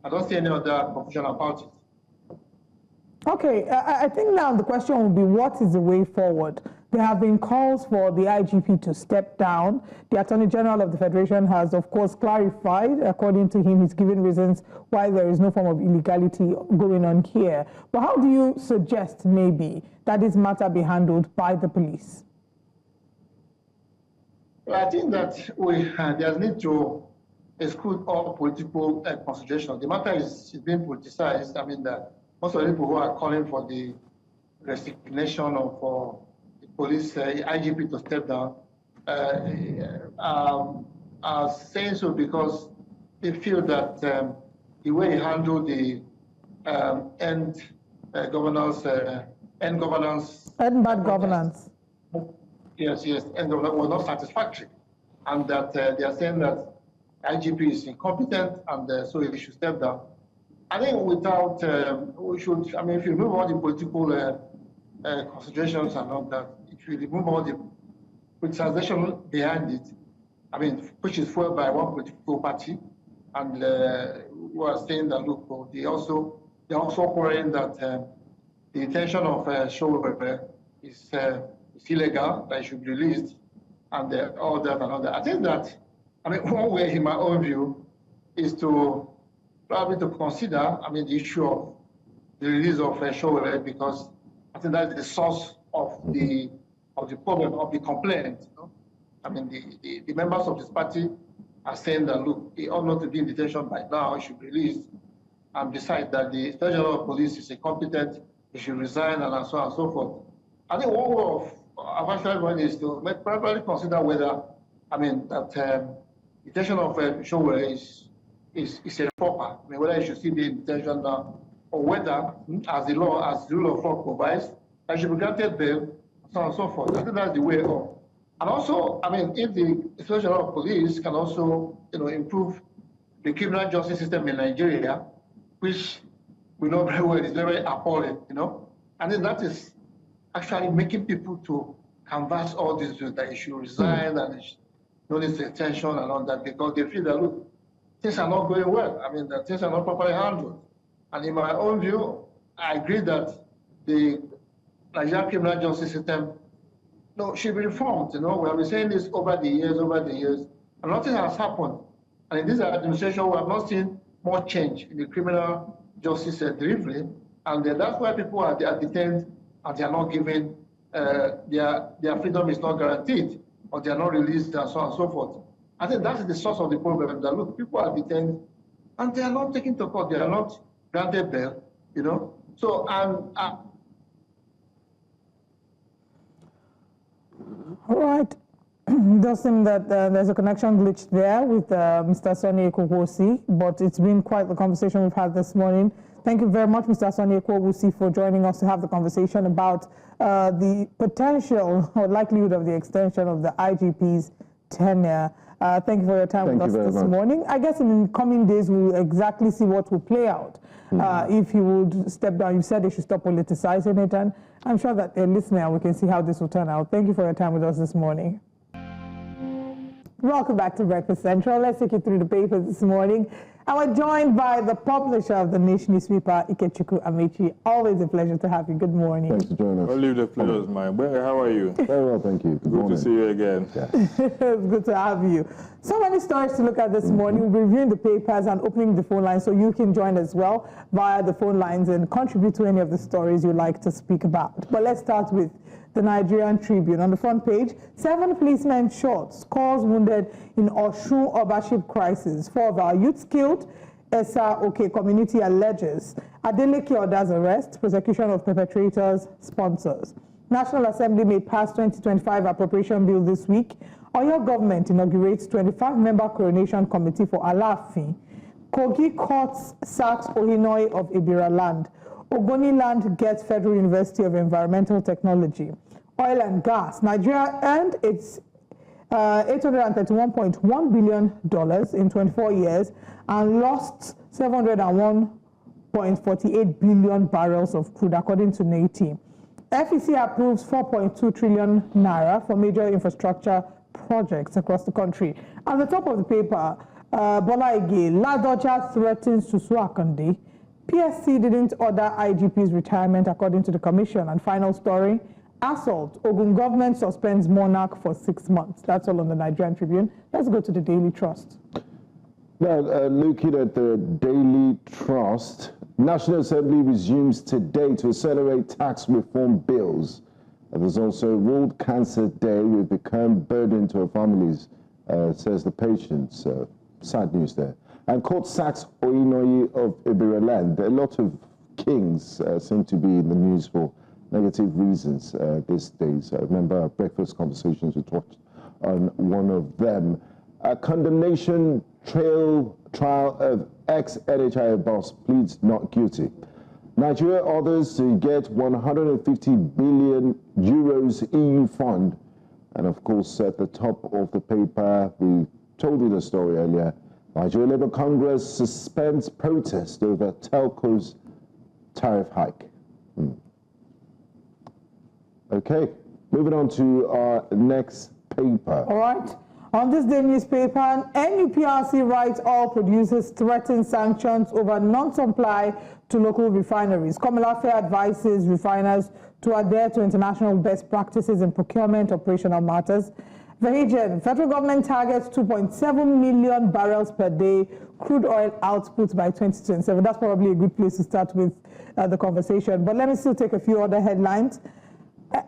I don't see any other confusion about it. Okay, I think now the question will be, what is the way forward? There have been calls for the IGP to step down. The Attorney General of the Federation has, of course, clarified. According to him, he's given reasons why there is no form of illegality going on here. But how do you suggest, maybe, that this matter be handled by the police? Well, I think that there's need to exclude all political considerations. The matter is being politicized. I mean, that most of the people who are calling for the resignation of the police IGP to step down are saying so because they feel that the way he handled the end bad governance. Yes, end governance was not satisfactory, and that they are saying that IGP is incompetent, and so he should step down. I think without, we should, if you remove all the political considerations and all that, if you remove all the politicization behind it, which is fueled by one political party, and who are saying that, look, they're also quarreling that the intention of Showweber is illegal, that it should be released, and all that and all that. I think that, one way, in my own view, is to probably to consider, the issue of the release of Showweber, because I think that's the source of the problem, of the complaint. The members of this party are saying that, look, he ought not to be in detention by now, he should be released, and besides that the Inspector General of Police is incompetent, he should resign, and so on and so forth. I think one way of actually one is to probably consider whether, that detention of Showweber is a proper. Whether he should still be in detention now, or whether, as the rule of law provides, that should be granted bail, so on and so forth. I think that's the way of. And also, if the Inspector General of Police can also, improve the criminal justice system in Nigeria, which we know very well is very appalling, I think that is actually making people to canvass all this, that he should resign and no need to detention and all that, because they feel that, look, things are not going well. That things are not properly handled. And in my own view, I agree that the Nigerian criminal justice system should be reformed. We have been saying this over the years, and nothing has happened. And in this administration, we have not seen more change in the criminal justice delivery, and that's why people are detained and they are not given, their freedom is not guaranteed, or they are not released, and so on and so forth. I think that's the source of the problem, that, look, people are detained and they are not taken to court, they are not granted bail, So, all right. It does seem that there's a connection glitch there with Mr. Sonny Ekwosi, but it's been quite the conversation we've had this morning. Thank you very much, Mr. Sonny Ekwosi, for joining us to have the conversation about the potential or likelihood of the extension of the IGP's tenure. Thank you for your time with us this morning. I guess in the coming days, we'll exactly see what will play out. If he would step down, you said they should stop politicizing it, and I'm sure that they're listening and we can see how this will turn out. Thank you for your time with us this morning. Welcome back to Breakfast Central. Let's take you through the papers this morning. And we're joined by the publisher of the Nation newspaper, Ikechukwu Amechi. Always a pleasure to have you. Good morning. Thanks for joining us. I'll leave the pleasure mine. How are you? Very well, thank you. Good to see you again. Yeah. It's good to have you. So many stories to look at this morning. We'll be reviewing the papers and opening the phone lines so you can join as well via the phone lines and contribute to any of the stories you'd like to speak about. But let's start with the Nigerian Tribune. On the front page, 7 policemen shot, scores wounded in Osun Obaship crisis. 4 of our youths killed. SROK community alleges Adeleke orders arrest, prosecution of perpetrators, sponsors. National Assembly may pass 2025 appropriation bill this week. Oyo government inaugurates 25-member coronation committee for Alaafin. Kogi courts sacks Ohinoi of Ibira land. Ogoni land gets Federal University of Environmental Technology. Oil and gas. Nigeria earned its $831.1 billion in 24 years and lost 701.48 billion barrels of crude, according to NATE. FEC approves 4.2 trillion naira for major infrastructure projects across the country. At the top of the paper, Bola Ige, Ladoja threatens to sue Akande. PSC didn't order IGP's retirement, according to the commission. And final story, assault. Ogun government suspends monarch for 6 months. That's all on the Nigerian Tribune. Let's go to the Daily Trust. Now, looking at the Daily Trust, National Assembly resumes today to accelerate tax reform bills. There's also World Cancer Day with the current burden to our families, says the patients. Sad news there. And court sacks Ohinoi of Ibira land. A lot of kings seem to be in the news for negative reasons these days. I remember our breakfast conversations, we talked on one of them. A condemnation trial of ex-NHI boss pleads not guilty. Nigeria orders to get 150 billion euros EU fund. And of course, at the top of the paper, we told you the story earlier. Nigerian Labour Congress suspends protest over telco's tariff hike. Okay, moving on to our next paper. All right. On this day newspaper, NUPRC writes oil producers threaten sanctions over non-supply to local refineries. Komalafe advises refiners to adhere to international best practices in procurement operational matters. Vehigen, federal government targets 2.7 million barrels per day crude oil output by 2027. That's probably a good place to start with the conversation. But let me still take a few other headlines.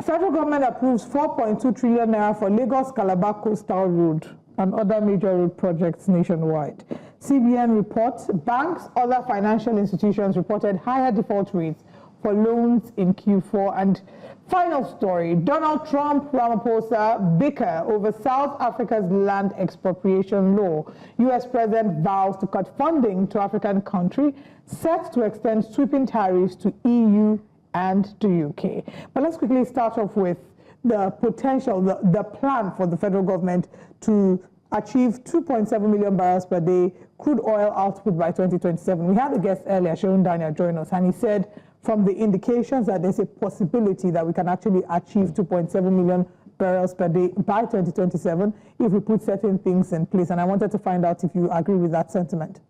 Federal government approves 4.2 trillion naira for Lagos-Calabar Coastal Road and other major road projects nationwide. CBN reports banks, other financial institutions reported higher default rates for loans in Q4. And final story, Donald Trump, Ramaphosa bicker over South Africa's land expropriation law. U.S. President vows to cut funding to African country, set to extend sweeping tariffs to EU and to UK. But let's quickly start off with the potential, the plan for the federal government to achieve 2.7 million barrels per day crude oil output by 2027. We had a guest earlier, Shaun Daniel, join us, and he said from the indications that there's a possibility that we can actually achieve 2.7 million barrels per day by 2027 if we put certain things in place. And I wanted to find out if you agree with that sentiment.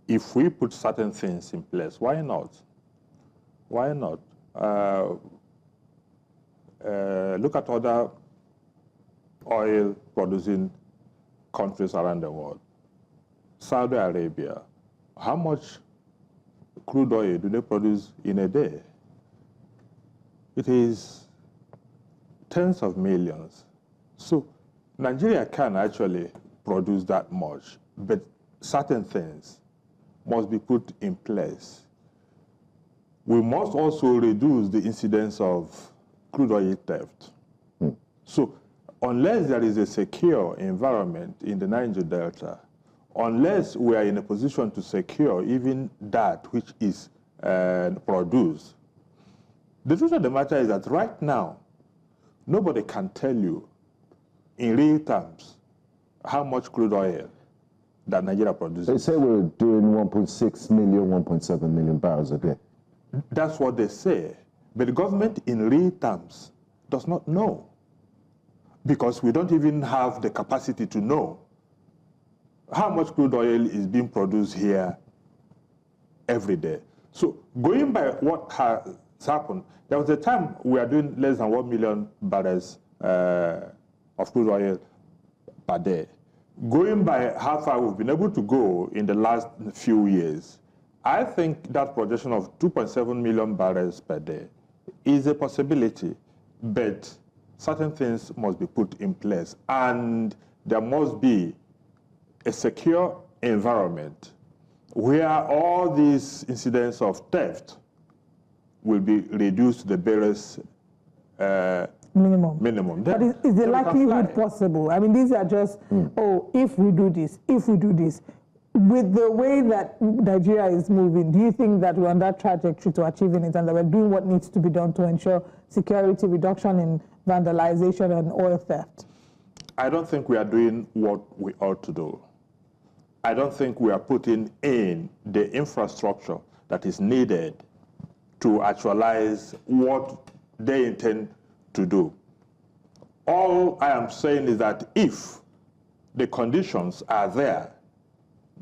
If we put certain things in place, why not? Why not? Look at other oil-producing countries around the world. Saudi Arabia, how much crude oil do they produce in a day? It is tens of millions. So Nigeria can actually produce that much, but certain things must be put in place. We must also reduce the incidence of crude oil theft. So unless there is a secure environment in the Niger Delta, unless we are in a position to secure even that which is produced, the truth of the matter is that right now, nobody can tell you in real terms how much crude oil that Nigeria produces. They say we're doing 1.6 million, 1.7 million barrels a day. That's what they say. But the government in real terms does not know, because we don't even have the capacity to know how much crude oil is being produced here every day. So going by what has happened, there was a time we are doing less than 1 million barrels of crude oil per day. Going by how far we've been able to go in the last few years, I think that projection of 2.7 million barrels per day is a possibility, but certain things must be put in place, and there must be a secure environment where all these incidents of theft will be reduced to the barest minimum. But is the likelihood possible? I mean, these are just, oh, if we do this, if we do this. With the way that Nigeria is moving, do you think that we're on that trajectory to achieving it and that we're doing what needs to be done to ensure security, reduction in vandalization and oil theft? I don't think we are doing what we ought to do. I don't think we are putting in the infrastructure that is needed to actualize what they intend to do. All I am saying is that if the conditions are there,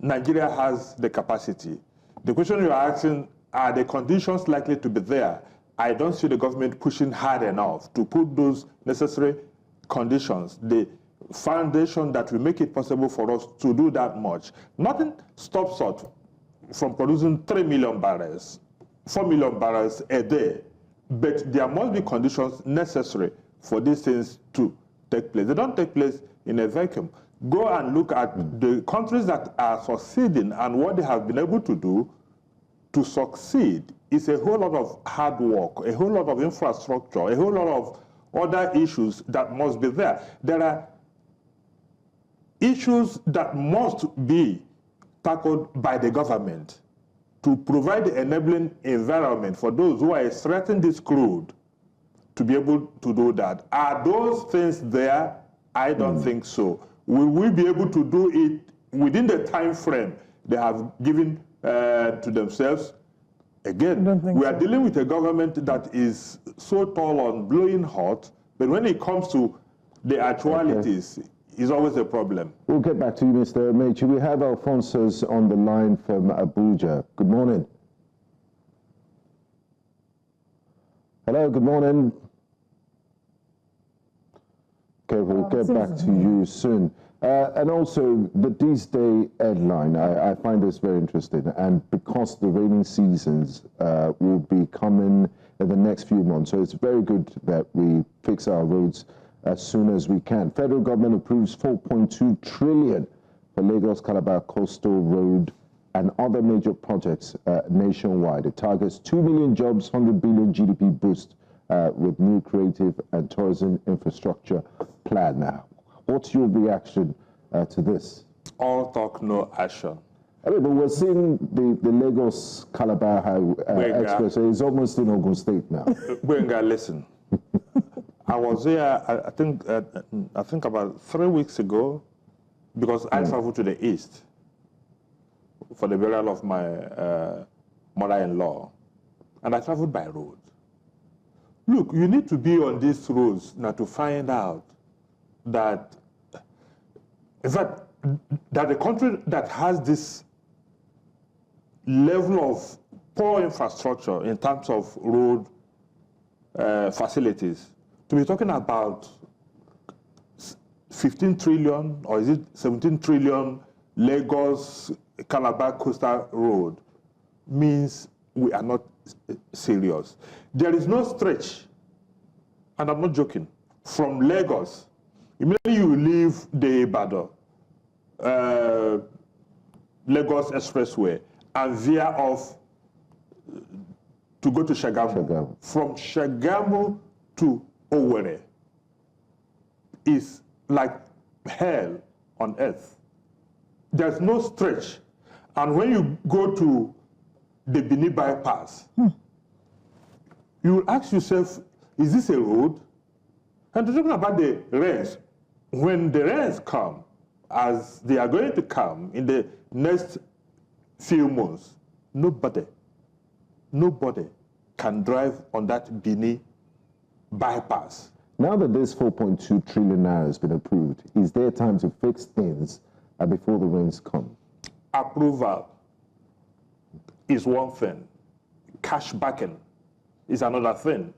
Nigeria has the capacity. The question you are asking, are the conditions likely to be there? I don't see the government pushing hard enough to put those necessary conditions, the foundation that will make it possible for us to do that much. Nothing stops us from producing 3 million barrels, 4 million barrels a day, but there must be conditions necessary for these things to take place. They don't take place in a vacuum. Go and look at the countries that are succeeding and what they have been able to do to succeed. Is a whole lot of hard work, a whole lot of infrastructure, a whole lot of other issues that must be there. There are issues that must be tackled by the government to provide the enabling environment for those who are extracting this crude to be able to do that. Are those things there? I don't think so. Will we be able to do it within the time frame they have given to themselves? Again, we are dealing with a government that is so tall on blowing hot, but when it comes to the actualities, it's always a problem. We'll get back to you, Mr. Mechi. We have Alphonsus on the line from Abuja. Good morning. Hello, good morning. Okay, we'll get back to you soon. And also, the This Day headline, I find this very interesting. And because the rainy seasons will be coming in the next few months, so it's very good that we fix our roads as soon as we can. Federal government approves 4.2 trillion for Lagos-Calabar Coastal Road and other major projects nationwide. It targets 2 million jobs, 100 billion GDP boost with new creative and tourism infrastructure plan. Now, what's your reaction to this? All talk, no action. I mean, but we're seeing the Lagos-Calabar Express. It's almost in Ogun State now. Wenga, listen. I was there, I think about 3 weeks ago, because I traveled to the east for the burial of my mother-in-law, and I traveled by road. Look, you need to be on these roads now to find out that, in fact, that the country that has this level of poor infrastructure in terms of road facilities, to be talking about 15 trillion, or is it 17 trillion Lagos-Calabar Coastal Road means we are not serious. There is no stretch, and I'm not joking, from Lagos. Immediately you leave the Ibadan, Lagos Expressway, and veer off to go to Shagamu. From Shagamu to Owerri is like hell on earth. There's no stretch. And when you go to the Benin bypass, you will ask yourself, is this a road? And talking about the rains, when the rains come, as they are going to come in the next few months, nobody can drive on that Benin bypass. Now that this 4.2 trillion naira has been approved, is there time to fix things before the rains come? Approval is one thing. Cash backing is another thing.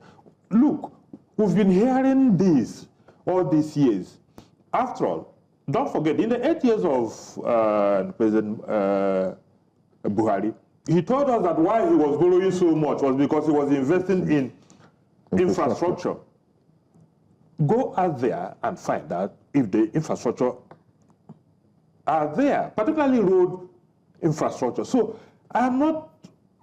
Look, we've been hearing this all these years. After all, don't forget, in the 8 years of President Buhari, he told us that why he was borrowing so much was because he was investing in infrastructure. Go out there and find out if the infrastructure are there, particularly road infrastructure. So I'm not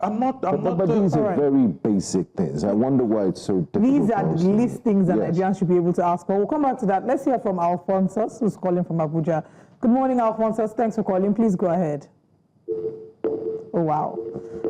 But these are very basic things. I wonder why it's so difficult. These are the least things that Nigerians should be able to ask for. We'll come back to that. Let's hear from Alphonsus, who's calling from Abuja. Good morning, Alphonsus. Thanks for calling. Please go ahead. Oh, wow.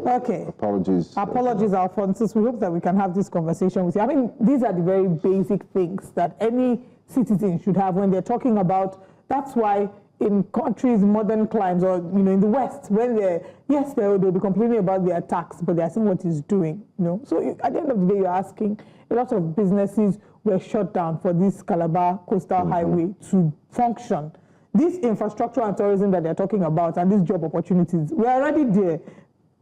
Okay. Apologies. Apologies, Alphonsus. We hope that we can have this conversation with you. I mean, these are the very basic things that any citizen should have when they're talking about. That's why in countries, modern climes, or in the West, when they'll be complaining about their tax, but they're seeing what he's doing. So at the end of the day, you're asking, a lot of businesses were shut down for this Calabar coastal highway to function. This infrastructure and tourism that they're talking about and these job opportunities, we're already there.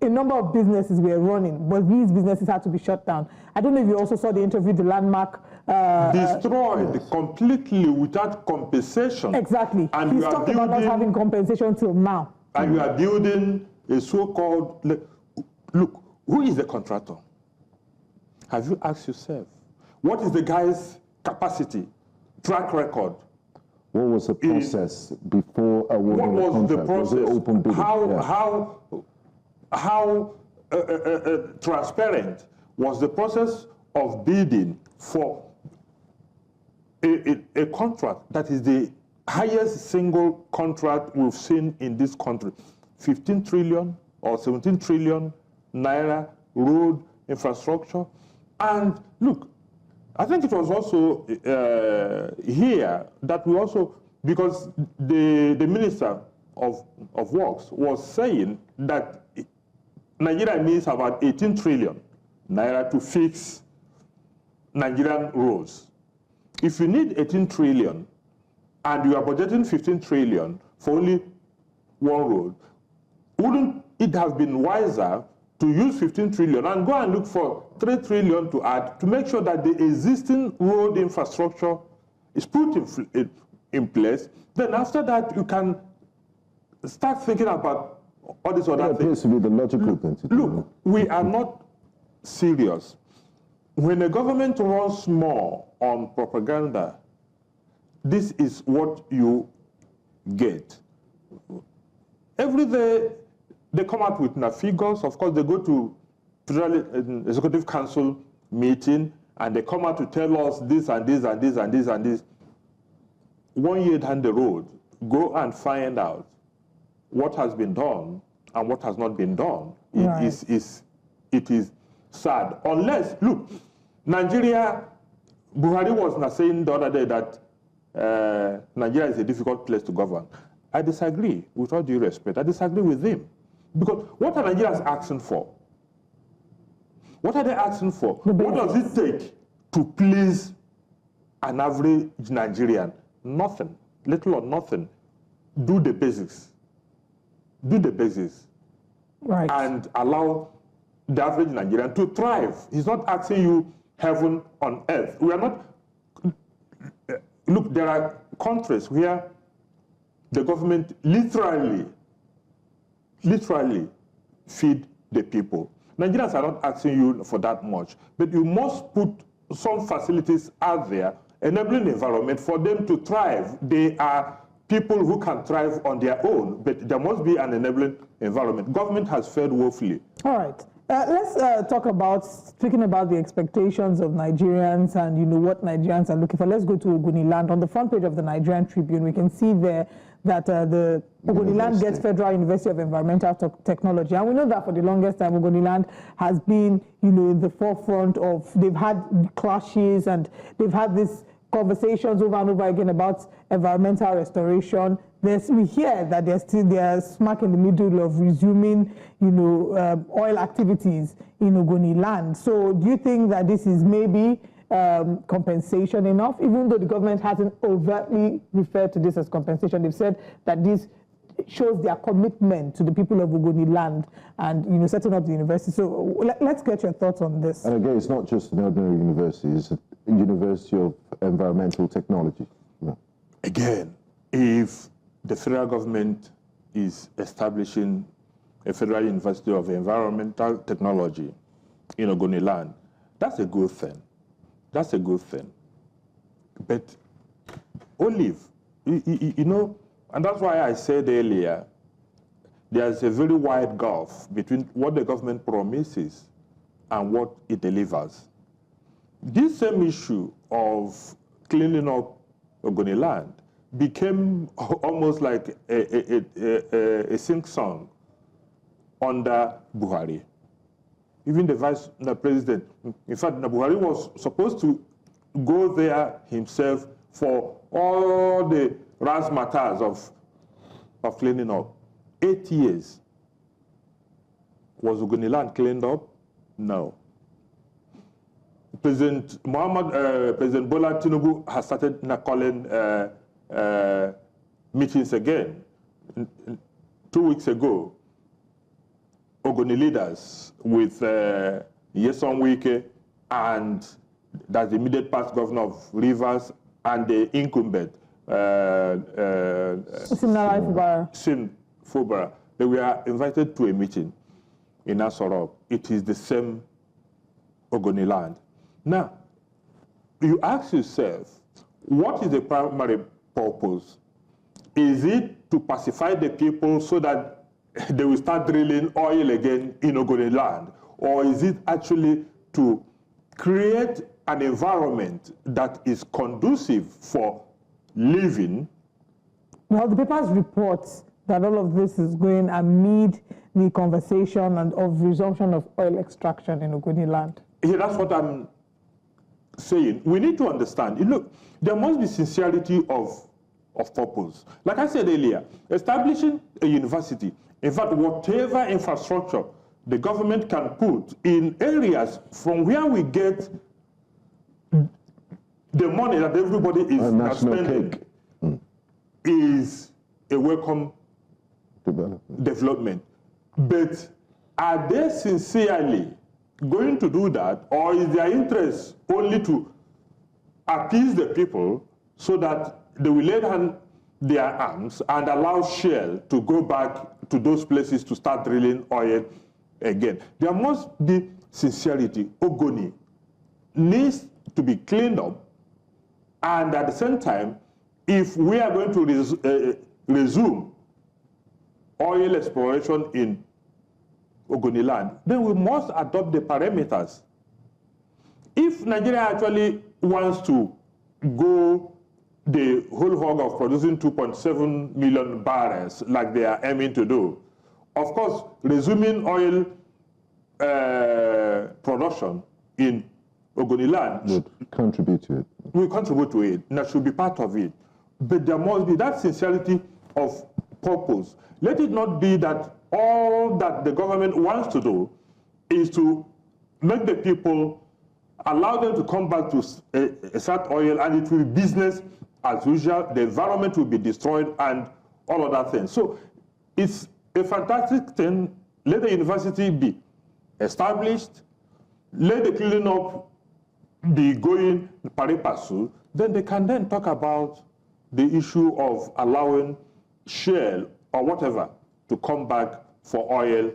A number of businesses were running, but these businesses had to be shut down. I don't know if you also saw the interview, the landmark. Destroyed completely without compensation. Exactly. And he's talked about not having compensation till now. And you are building a so-called, look, who is the contractor? Have you asked yourself? What is the guy's capacity, track record? What was the process before awarding the contract? Was it open bidding? How transparent was the process of bidding for a contract that is the highest single contract we've seen in this country? 15 trillion or 17 trillion naira road infrastructure. And look, I think it was also here that we also, because the Minister of Works was saying that Nigeria needs about 18 trillion naira to fix Nigerian roads. If you need 18 trillion and you are budgeting 15 trillion for only one road, wouldn't it have been wiser to use 15 trillion and go and look for 3 trillion to add to make sure that the existing road infrastructure is put in place? Then after that, you can start thinking about all these other things. That appears to be the logical thing to do. Look, we are not serious. When a government runs more on propaganda, this is what you get. Every day, they come out with figures. Of course, they go to Federal Executive Council meeting, and they come out to tell us this and this and this and this and this. 1 year down the road, go and find out what has been done and what has not been done. Right. It is sad. Unless, look, Nigeria, Buhari was not saying the other day that Nigeria is a difficult place to govern. I disagree, with all due respect. I disagree with him. Because what are Nigerians asking for? What are they asking for? What does it take to please an average Nigerian? Nothing, little or nothing. Do the basics. Do the basics. Right. And allow the average Nigerian to thrive. He's not asking you heaven on earth. We are not, look, there are countries where the government literally feed the people. Nigerians are not asking you for that much, but you must put some facilities out there, enabling the environment for them to thrive. They are people who can thrive on their own, but there must be an enabling environment. Government has failed woefully. All right. Let's talk about, speaking about the expectations of Nigerians and what Nigerians are looking for. Let's go to Ogoniland. On the front page of the Nigerian Tribune, we can see there that the Ogoniland gets Federal University of Environmental Technology. And we know that for the longest time, Ogoniland has been, in the forefront of, they've had clashes and they've had these conversations over and over again about environmental restoration. We hear that they're smack in the middle of resuming, oil activities in Ogoniland. So do you think that this is maybe compensation enough, even though the government hasn't overtly referred to this as compensation? They've said that this shows their commitment to the people of Ogoniland and setting up the university. So let's get your thoughts on this. And again, it's not just an ordinary university; it's a University of Environmental Technology. Yeah. Again, if the federal government is establishing a Federal University of Environmental Technology in Ogoniland, that's a good thing. That's a good thing. But Olive, and that's why I said earlier, there's a very wide gulf between what the government promises and what it delivers. This same issue of cleaning up Ogoni land became almost like a sing song under Buhari. Even the vice president, in fact, Buhari was supposed to go there himself for all the razzmatazz of cleaning up. 8 years. Was Ogoni land cleaned up? No. President Bola Tinubu has started calling meetings again. 2 weeks ago, Ogoni leaders with Nyesom Wike and that's the immediate past governor of Rivers and the incumbent Sim Fubara, they were invited to a meeting in Asorok. It is the same Ogoni land. Now, you ask yourself, what is the primary purpose? Is it to pacify the people so that they will start drilling oil again in Ogoni land? Or is it actually to create an environment that is conducive for living? Well, the papers report that all of this is going amid the conversation and of resumption of oil extraction in Ogoni land. Yeah, that's what I'm saying. We need to understand. Look, there must be sincerity of purpose. Like I said earlier, establishing a university, in fact, whatever infrastructure the government can put in areas from where we get the money that everybody is spending is a welcome development. But are they sincerely going to do that, or is their interest only to appease the people so that they will lay down their arms and allow Shell to go back to those places to start drilling oil again? There must be sincerity. Ogoni needs to be cleaned up, and at the same time, if we are going to resume oil exploration in Ogoni land, then we must adopt the parameters. If Nigeria actually wants to go the whole hog of producing 2.7 million barrels like they are aiming to do, of course, resuming oil production in Ogoni land would contribute to it. Will contribute to it, and that should be part of it. But there must be that sincerity of purpose. Let it not be that all that the government wants to do is to make the people, allow them to come back to start oil, and it will be business as usual. The environment will be destroyed and all of that things. So it's a fantastic thing. Let the university be established. Let the cleaning up be going pari passu. Then they can then talk about the issue of allowing Shell or whatever to come back for oil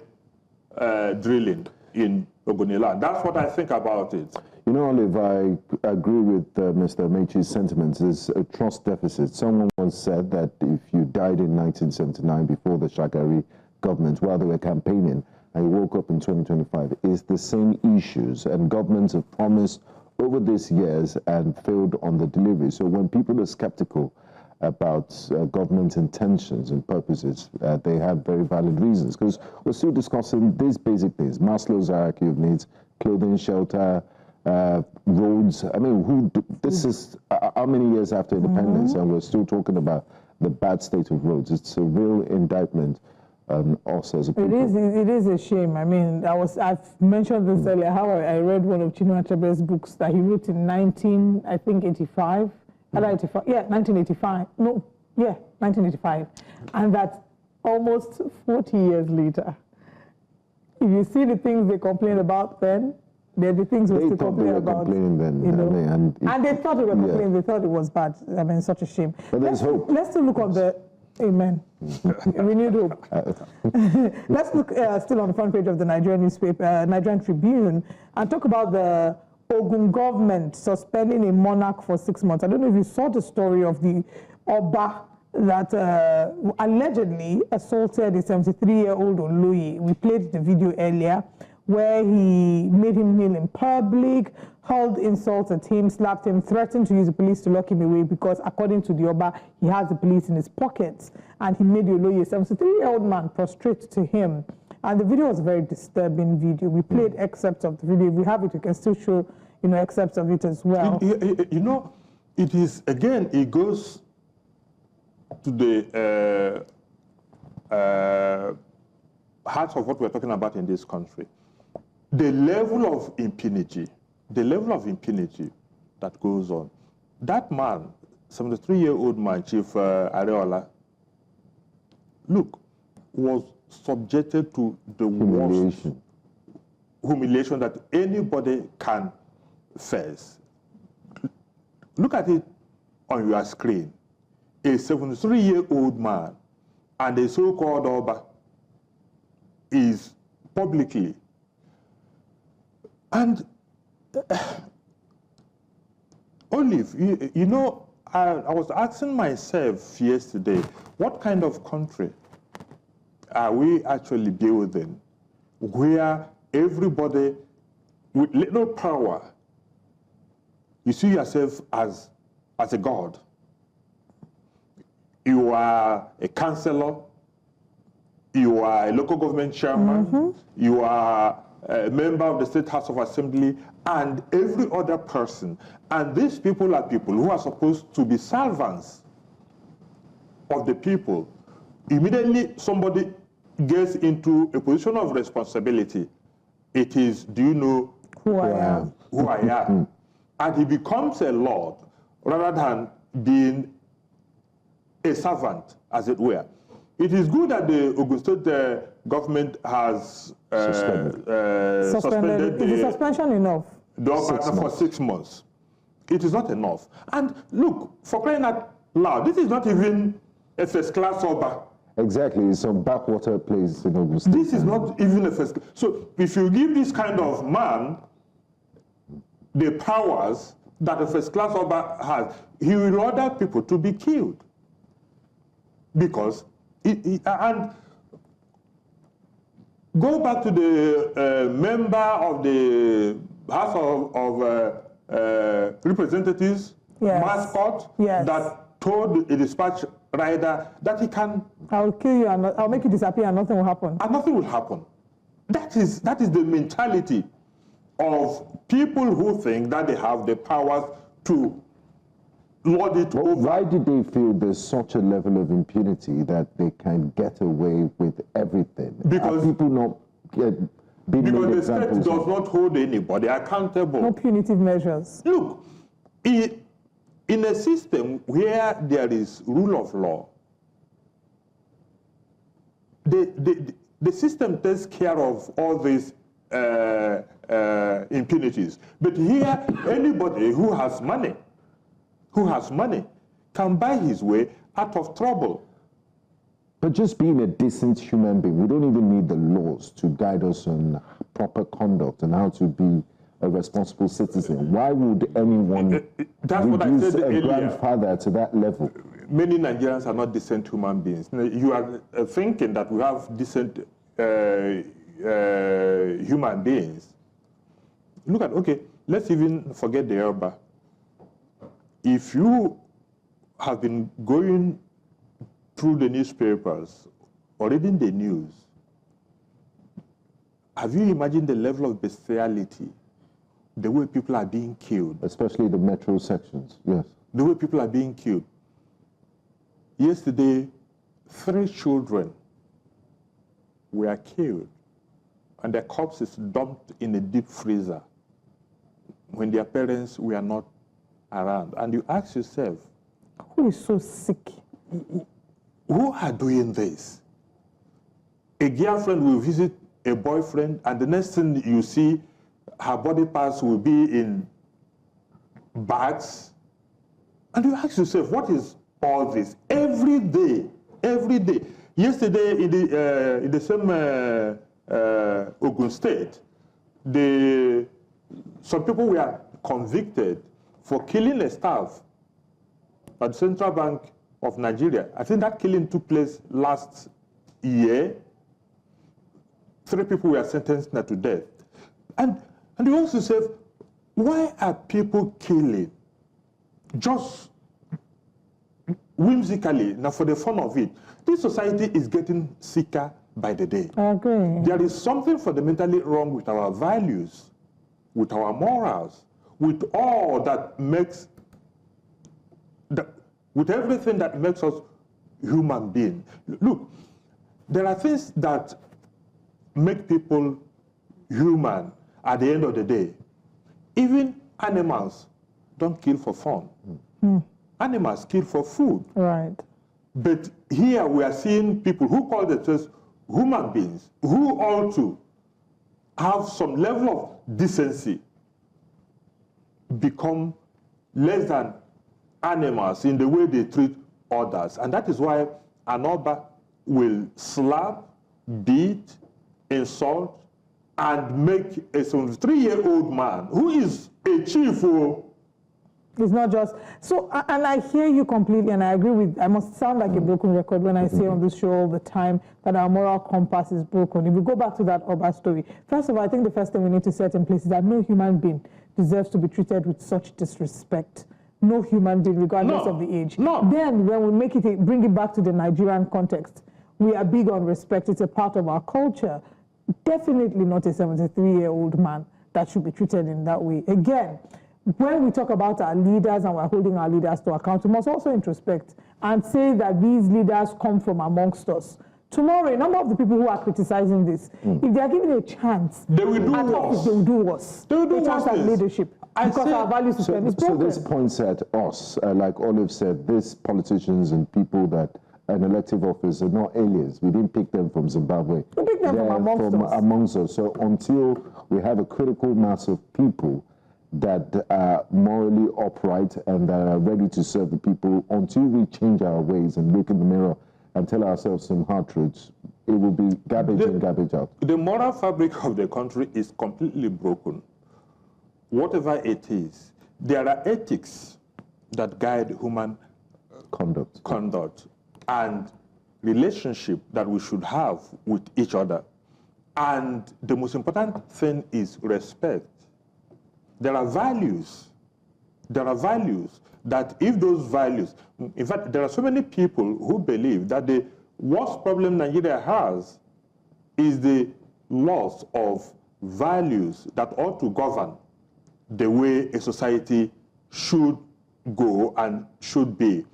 drilling in Ogoni land. That's what I think about it. You know, Olive, I agree with Mr. Mechi's sentiments. There's a trust deficit. Someone once said that if you died in 1979 before the Shagari government, while they were campaigning, and you woke up in 2025, it's the same issues, and governments have promised over these years and failed on the delivery. So when people are skeptical about government intentions and purposes, they have very valid reasons, because we're still discussing these basic things: Maslow's hierarchy of needs, clothing, shelter, roads. I mean, this is how many years after independence, and we're still talking about the bad state of roads. It's a real indictment on us as a people. It is a shame. I mean, I've mentioned this earlier, how I read one of Chinua Achebe's books that he wrote in 1985. 1985. No, yeah, 1985. And that almost 40 years later, if you see the things they complained about then, they're the things we still complain about. Then, you know? And they thought they were complaining, they thought it was bad. I mean, such a shame. But there's hope. Let's still look on the, amen. We need hope. Let's look still on the front page of the Nigerian newspaper, Nigerian Tribune, and talk about the Ogun government suspending a monarch for 6 months. I don't know if you saw the story of the Oba that allegedly assaulted a 73-year-old Oloye. We played the video earlier where he made him kneel in public, hurled insults at him, slapped him, threatened to use the police to lock him away because, according to the Oba, he has the police in his pockets. And he made the Oloye, a 73-year-old man, prostrate to him. And the video was a very disturbing video. We played excerpts of the video. If we have it, we can still show, excerpts of it as well. It is, again, it goes to the heart of what we're talking about in this country. The level of impunity that goes on. That man, 73-year-old man, Chief Areola, look, was subjected to the worst humiliation that anybody can face. Look at it on your screen. A 73-year-old man and a so-called Oba is publicly. And Olive, I was asking myself yesterday, what kind of country are we actually building where everybody with little power, you see yourself as a god? You are a councillor, you are a local government chairman, you are a member of the State House of Assembly, and every other person. And these people are people who are supposed to be servants of the people. Immediately somebody gets into a position of responsibility. It is, do you know who I am? Who I am. And he becomes a lord rather than being a servant, as it were. It is good that the Ogun State government has suspended Is the suspension enough? For 6 months. It is not enough. And look, for crying out loud, this is not even a first-class Oba. Exactly, it's some backwater place in Ogun State. This is not even a first. So if you give this kind of man the powers that a first-class Oba has, he will order people to be killed. Because, and go back to the member of the House of Representatives, mascot, that told a dispatch rider that he can... I'll kill you and I'll make you disappear and nothing will happen. And nothing will happen. That is the mentality of people who think that they have the powers to lord it over. Why did they feel there's such a level of impunity that they can get away with everything? Because people not because the state does not hold anybody accountable. No punitive measures. Look, in a system where there is rule of law, the system takes care of all these impunities. But here, anybody who has money can buy his way out of trouble. But just being a decent human being, we don't even need the laws to guide us on proper conduct and how to be a responsible citizen. Why would anyone reduce a grandfather to that level? Many Nigerians are not decent human beings. You are thinking that we have decent human beings. Look at, okay, let's even forget the Yoruba. If you have been going through the newspapers or even the news, have you imagined the level of bestiality, the way people are being killed? Especially the metro sections, yes. The way people are being killed. Yesterday, 3 children were killed and their corpses dumped in a deep freezer when their parents were not around. And you ask yourself, who is so sick? Who are doing this? A girlfriend will visit a boyfriend, and the next thing you see, her body parts will be in bags. And you ask yourself, what is all this? Every day. Yesterday, in the same Ogun State, some people were convicted for killing a staff at Central Bank of Nigeria. I think that killing took place last year. 3 people were sentenced to death. And you also say, why are people killing just whimsically, now for the fun of it? This society is getting sicker by the day. I agree. There is something fundamentally wrong with our values, with our morals, with all that makes, with everything that makes us human beings. Look, there are things that make people human at the end of the day. Even animals don't kill for fun. Animals kill for food. Right. But here we are seeing people who call themselves human beings, who ought to have some level of decency, become less than animals in the way they treat others. And that is why an Oba will slap, beat, insult, and make a 73-year-old man who is a chief. It's not just so, and I hear you completely, and I agree with. I must sound like a broken record when I say on this show all the time that our moral compass is broken. If we go back to that Oba story, first of all, I think the first thing we need to set in place is that no human being deserves to be treated with such disrespect. No human being, regardless of the age. No. Then, when we make it, bring it back to the Nigerian context, we are big on respect. It's a part of our culture. Definitely not a 73-year-old man that should be treated in that way. Again, when we talk about our leaders and we're holding our leaders to account, we must also introspect and say that these leaders come from amongst us. Tomorrow, a number of the people who are criticizing this, if they are given a chance, they will do worse. They will do worse. They will do a chance worse. at leadership. Because our value system is broken. So this points at us, like Olive said, these politicians and people that an elective office are not aliens. We didn't pick them from Zimbabwe. We picked them from amongst us. So until we have a critical mass of people that are morally upright and that are ready to serve the people, until we change our ways and look in the mirror and tell ourselves some hard truths, it will be garbage in, garbage out. The moral fabric of the country is completely broken. Whatever it is, there are ethics that guide human conduct and relationship that we should have with each other. And the most important thing is respect. There are values. There are values that if those values, in fact, there are so many people who believe that the worst problem Nigeria has is the loss of values that ought to govern the way a society should go and should be.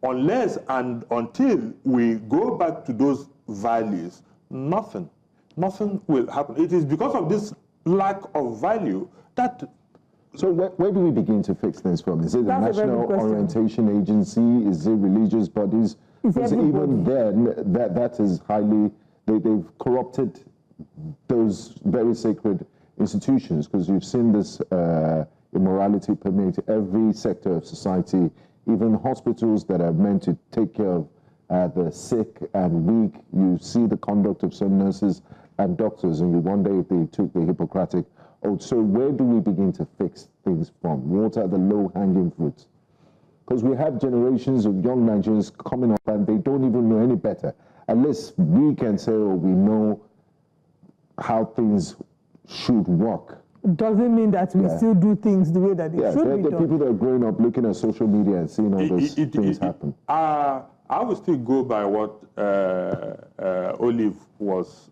Unless and until we go back to those values, nothing will happen. It is because of this lack of value that... So where do we begin to fix things from? Is it the National Orientation Agency? Is it religious bodies? Because even then, that is highly... They've corrupted those very sacred institutions, because you've seen this immorality permeate every sector of society, even hospitals that are meant to take care of the sick and weak. You see the conduct of some nurses and doctors, and you wonder if they took the Hippocratic oath. So where do we begin to fix things from? What are the low-hanging fruits? Because we have generations of young Nigerians coming up and they don't even know any better. Unless we can say, oh, we know how things should work. Doesn't mean that we still do things the way that they should be done. The people that are growing up looking at social media and seeing all those things happen. I will still go by what Olive was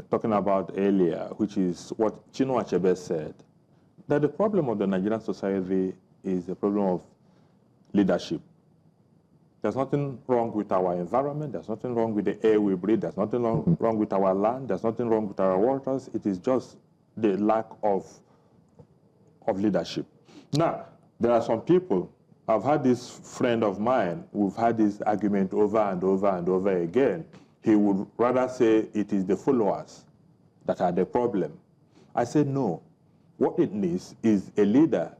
talking about earlier, which is what Chinua Achebe said, that the problem of the Nigerian society is the problem of leadership. There's nothing wrong with our environment. There's nothing wrong with the air we breathe. There's nothing wrong with our land. There's nothing wrong with our waters. It is just the lack of leadership. Now, there are some people, I've had this friend of mine, we've had this argument over and over and over again. He would rather say it is the followers that are the problem. I said, no. What it needs is a leader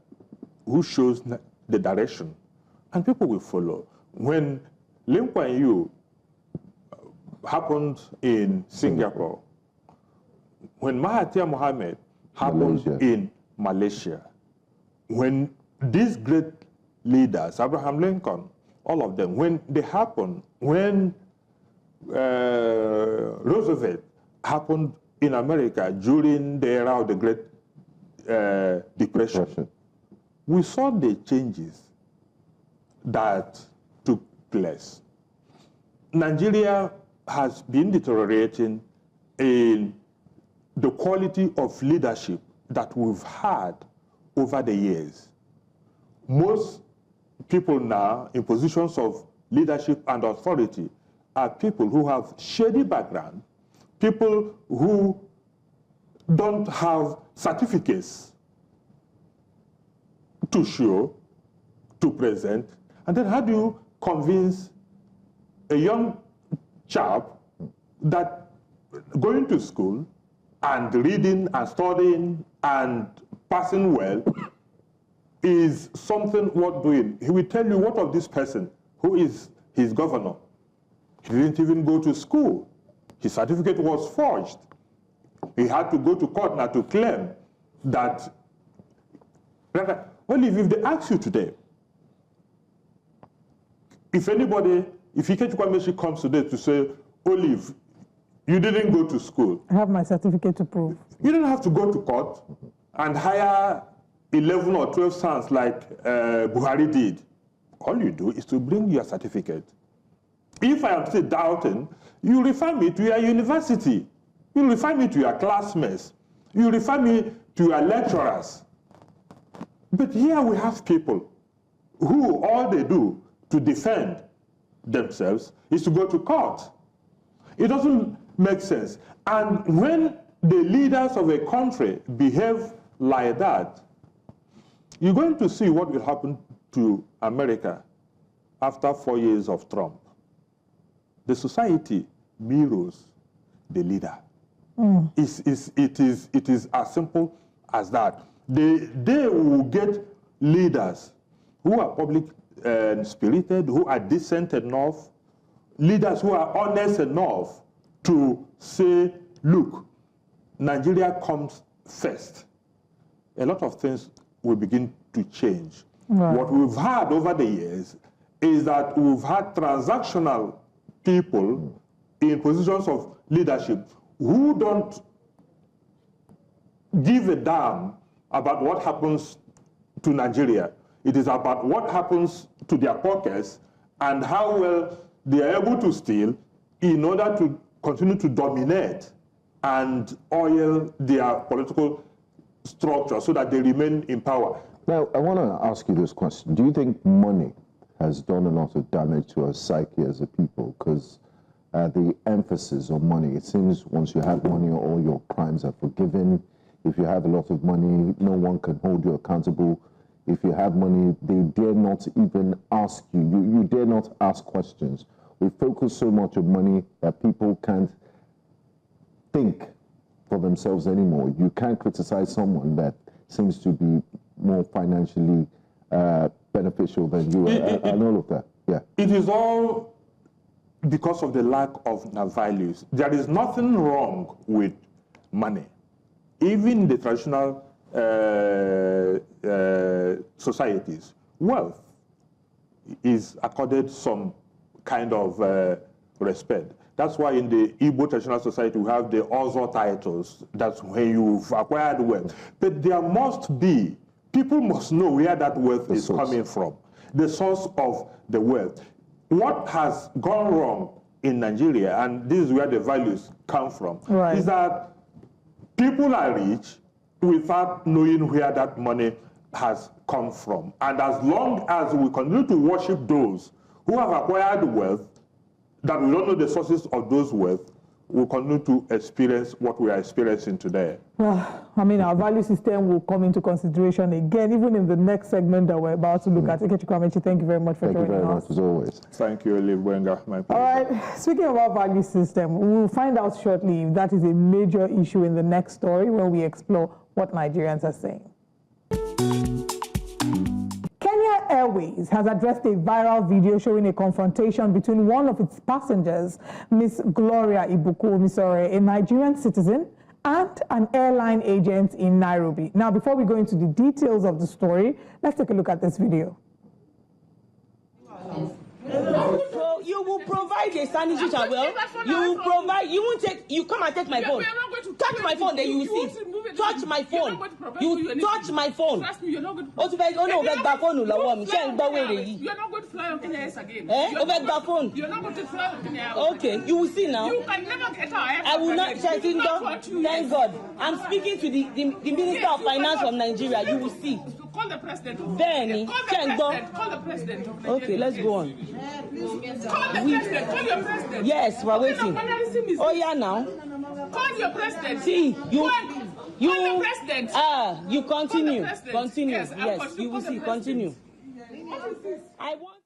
who shows the direction, and people will follow. When Lim Kuan Yew happened in Singapore, when Mahathir Mohamad happened in Malaysia, when these great leaders, Abraham Lincoln, all of them, when they happened, when Roosevelt happened in America during the era of the Great Depression, we saw the changes that took place. Nigeria has been deteriorating in the quality of leadership that we've had over the years. Most people now in positions of leadership and authority are people who have shady background, people who don't have certificates to show, to present. And then how do you convince a young chap that going to school and reading and studying and passing well is something worth doing? He will tell you, what of this person who is his governor? He didn't even go to school. His certificate was forged. He had to go to court now to claim that. Well, if they ask you today, if anybody, if Ikechukwu comes today to say, Olive, you didn't go to school. I have my certificate to prove. You don't have to go to court and hire 11 or 12 sons like Buhari did. All you do is to bring your certificate. If I am still doubting, you refer me to your university. You refer me to your classmates. You refer me to your lecturers. But here we have people who all they do to defend themselves is to go to court. It doesn't make sense. And when the leaders of a country behave like that, you're going to see what will happen to America after 4 years of Trump. The society mirrors the leader. It is as simple as that. They will get leaders who are public spirited, who are decent enough, leaders who are honest enough to say, look, Nigeria comes first. A lot of things will begin to change. Right. What we've had over the years is that we've had transactional people in positions of leadership who don't give a damn about what happens to Nigeria. It is about what happens to their pockets and how well they are able to steal in order to continue to dominate and oil their political structure so that they remain in power. Now, I want to ask you this question. Do you think money has done a lot of damage to our psyche as a people? Because the emphasis on money, it seems once you have money, all your crimes are forgiven. If you have a lot of money, no one can hold you accountable. If you have money, they dare not even ask you. You dare not ask questions. We focus so much on money that people can't think for themselves anymore. You can't criticize someone that seems to be more financially beneficial than you and all of that. Yeah. It is all because of the lack of values. There is nothing wrong with money. Even the traditional societies, wealth is accorded some kind of respect. That's why in the Igbo traditional society we have the Ozo titles. That's when you've acquired wealth. But there must be, people must know where that wealth is coming from, the source of the wealth. What has gone wrong in Nigeria, and this is where the values come from, is that people are rich without knowing where that money has come from. And as long as we continue to worship those who have acquired wealth, that we don't know the sources of those wealth, we'll continue to experience what we are experiencing today. Well, I mean, our value system will come into consideration again, even in the next segment that we're about to look at. Ikechukwu, thank you very much for joining us. Thank you very much, as always. Thank you, Olive Wenga. My pleasure. All right, speaking of our value system, we'll find out shortly if that is a major issue in the next story when we explore what Nigerians are saying. Kenya Airways has addressed a viral video showing a confrontation between one of its passengers, Miss Gloria Ibuku-Omisore, a Nigerian citizen, and an airline agent in Nairobi. Now, before we go into the details of the story, let's take a look at this video. So you will provide a sanitary towel. You will provide. You won't take. You come and take my phone. Touch my phone, then you will see. Touch my phone. You touch my phone. Trust me, you're not going to. Oh, no, back phone. You're not going to fly on Kenya again. Back phone. You're not going to fly on Kenya. Okay, you will see now. You can never get our airport. I will not. Thank God. I'm speaking to the Minister of Finance of Nigeria. You will see. Call the president. Then, Call the president. Okay, let's go on. Call the president. Call your president. Yes, we're waiting. Oh yeah, now. Call your president. See, you. Call the president. You continue. Continue. Yes, you will see. Continue. I want.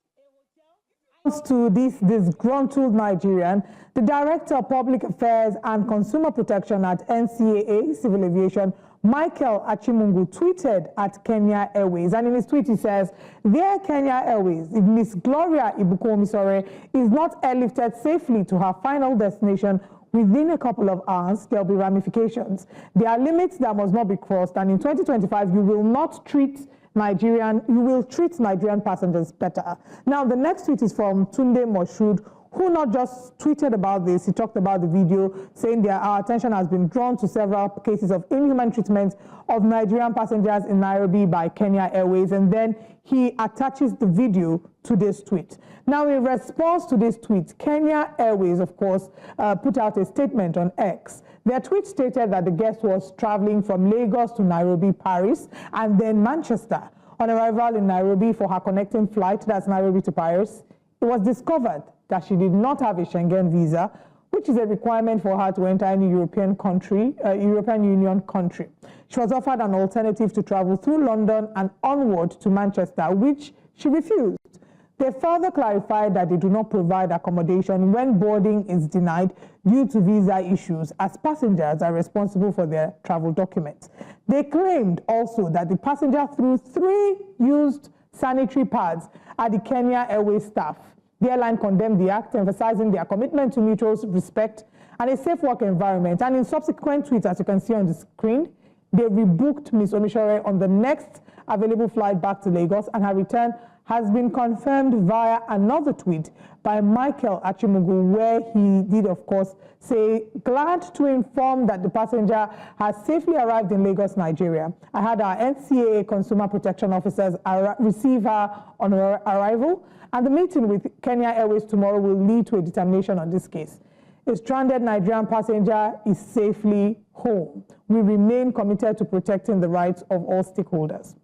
To this disgruntled Nigerian, the Director of Public Affairs and Consumer Protection at NCAA Civil Aviation, Michael Achimungu, tweeted at Kenya Airways, and in his tweet he says, "Dear Kenya Airways, if Miss Gloria Ibukuomisore is not airlifted safely to her final destination within a couple of hours, there will be ramifications. There are limits that must not be crossed, and in 2025 you will treat Nigerian passengers better." Now, the next tweet is from Tunde Moshood, who not just tweeted about this, he talked about the video, saying that our attention has been drawn to several cases of inhuman treatment of Nigerian passengers in Nairobi by Kenya Airways, and then he attaches the video to this tweet. Now, in response to this tweet, Kenya Airways, of course, put out a statement on X. Their tweet stated that the guest was traveling from Lagos to Nairobi, Paris, and then Manchester. On arrival in Nairobi for her connecting flight, that's Nairobi to Paris, it was discovered that she did not have a Schengen visa, which is a requirement for her to enter any European Union country. She was offered an alternative to travel through London and onward to Manchester, which she refused. They further clarified that they do not provide accommodation when boarding is denied due to visa issues, as passengers are responsible for their travel documents. They claimed also that the passenger threw 3 used sanitary pads at the Kenya Airways staff. The airline condemned the act, emphasizing their commitment to mutual respect and a safe work environment. And in subsequent tweets, as you can see on the screen, they rebooked Ms. Omishore on the next available flight back to Lagos, and her return has been confirmed via another tweet by Michael Achimungu, where he did, of course, say, "Glad to inform that the passenger has safely arrived in Lagos, Nigeria. I had our NCAA Consumer Protection officers receive her on her arrival, and the meeting with Kenya Airways tomorrow will lead to a determination on this case. A stranded Nigerian passenger is safely home. We remain committed to protecting the rights of all stakeholders."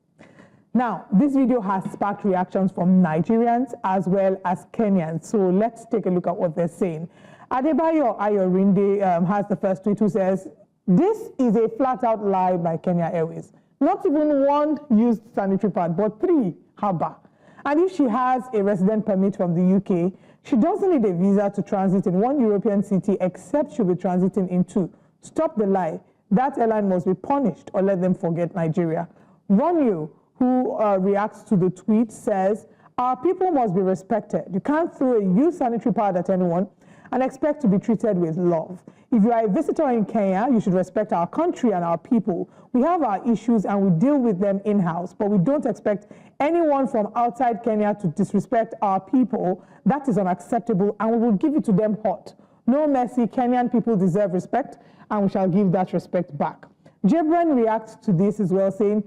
Now, this video has sparked reactions from Nigerians as well as Kenyans. So let's take a look at what they're saying. Adebayo Ayorinde has the first tweet, who says, "This is a flat-out lie by Kenya Airways. Not even 1 used sanitary pad, but 3, haba. And if she has a resident permit from the UK, she doesn't need a visa to transit in 1 European city, except she'll be transiting in 2. Stop the lie. That airline must be punished, or let them forget Nigeria." Ronyo, who reacts to the tweet, says, "Our people must be respected. You can't throw a used sanitary pad at anyone and expect to be treated with love. If you are a visitor in Kenya, you should respect our country and our people. We have our issues and we deal with them in-house, but we don't expect anyone from outside Kenya to disrespect our people. That is unacceptable, and we will give it to them hot. No mercy. Kenyan people deserve respect, and we shall give that respect back." Jebren reacts to this as well, saying,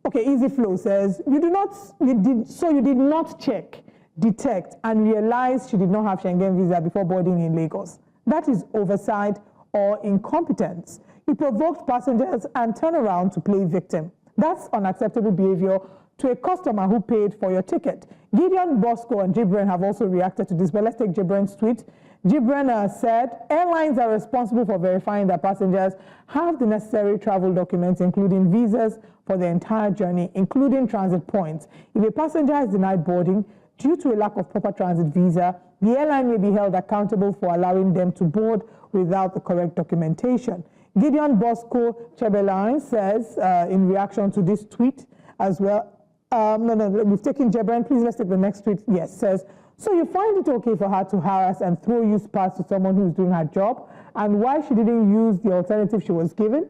okay, Easy Flow says, you did not check, detect, and realize she did not have Schengen visa before boarding in Lagos. That is oversight or incompetence. You provoked passengers and turned around to play victim. That's unacceptable behavior to a customer who paid for your ticket. Gideon Bosco and Jibren have also reacted to this, but let's take Jibren's tweet. Jibren said, "Airlines are responsible for verifying that passengers have the necessary travel documents, including visas for the entire journey, including transit points. If a passenger is denied boarding due to a lack of proper transit visa, the airline may be held accountable for allowing them to board without the correct documentation." Gideon Bosco Chebelain says, in reaction to this tweet as well, we've taken Jebren, please let's take the next tweet. Yes, says, "So you find it okay for her to harass and throw used pads to someone who's doing her job, and why she didn't use the alternative she was given?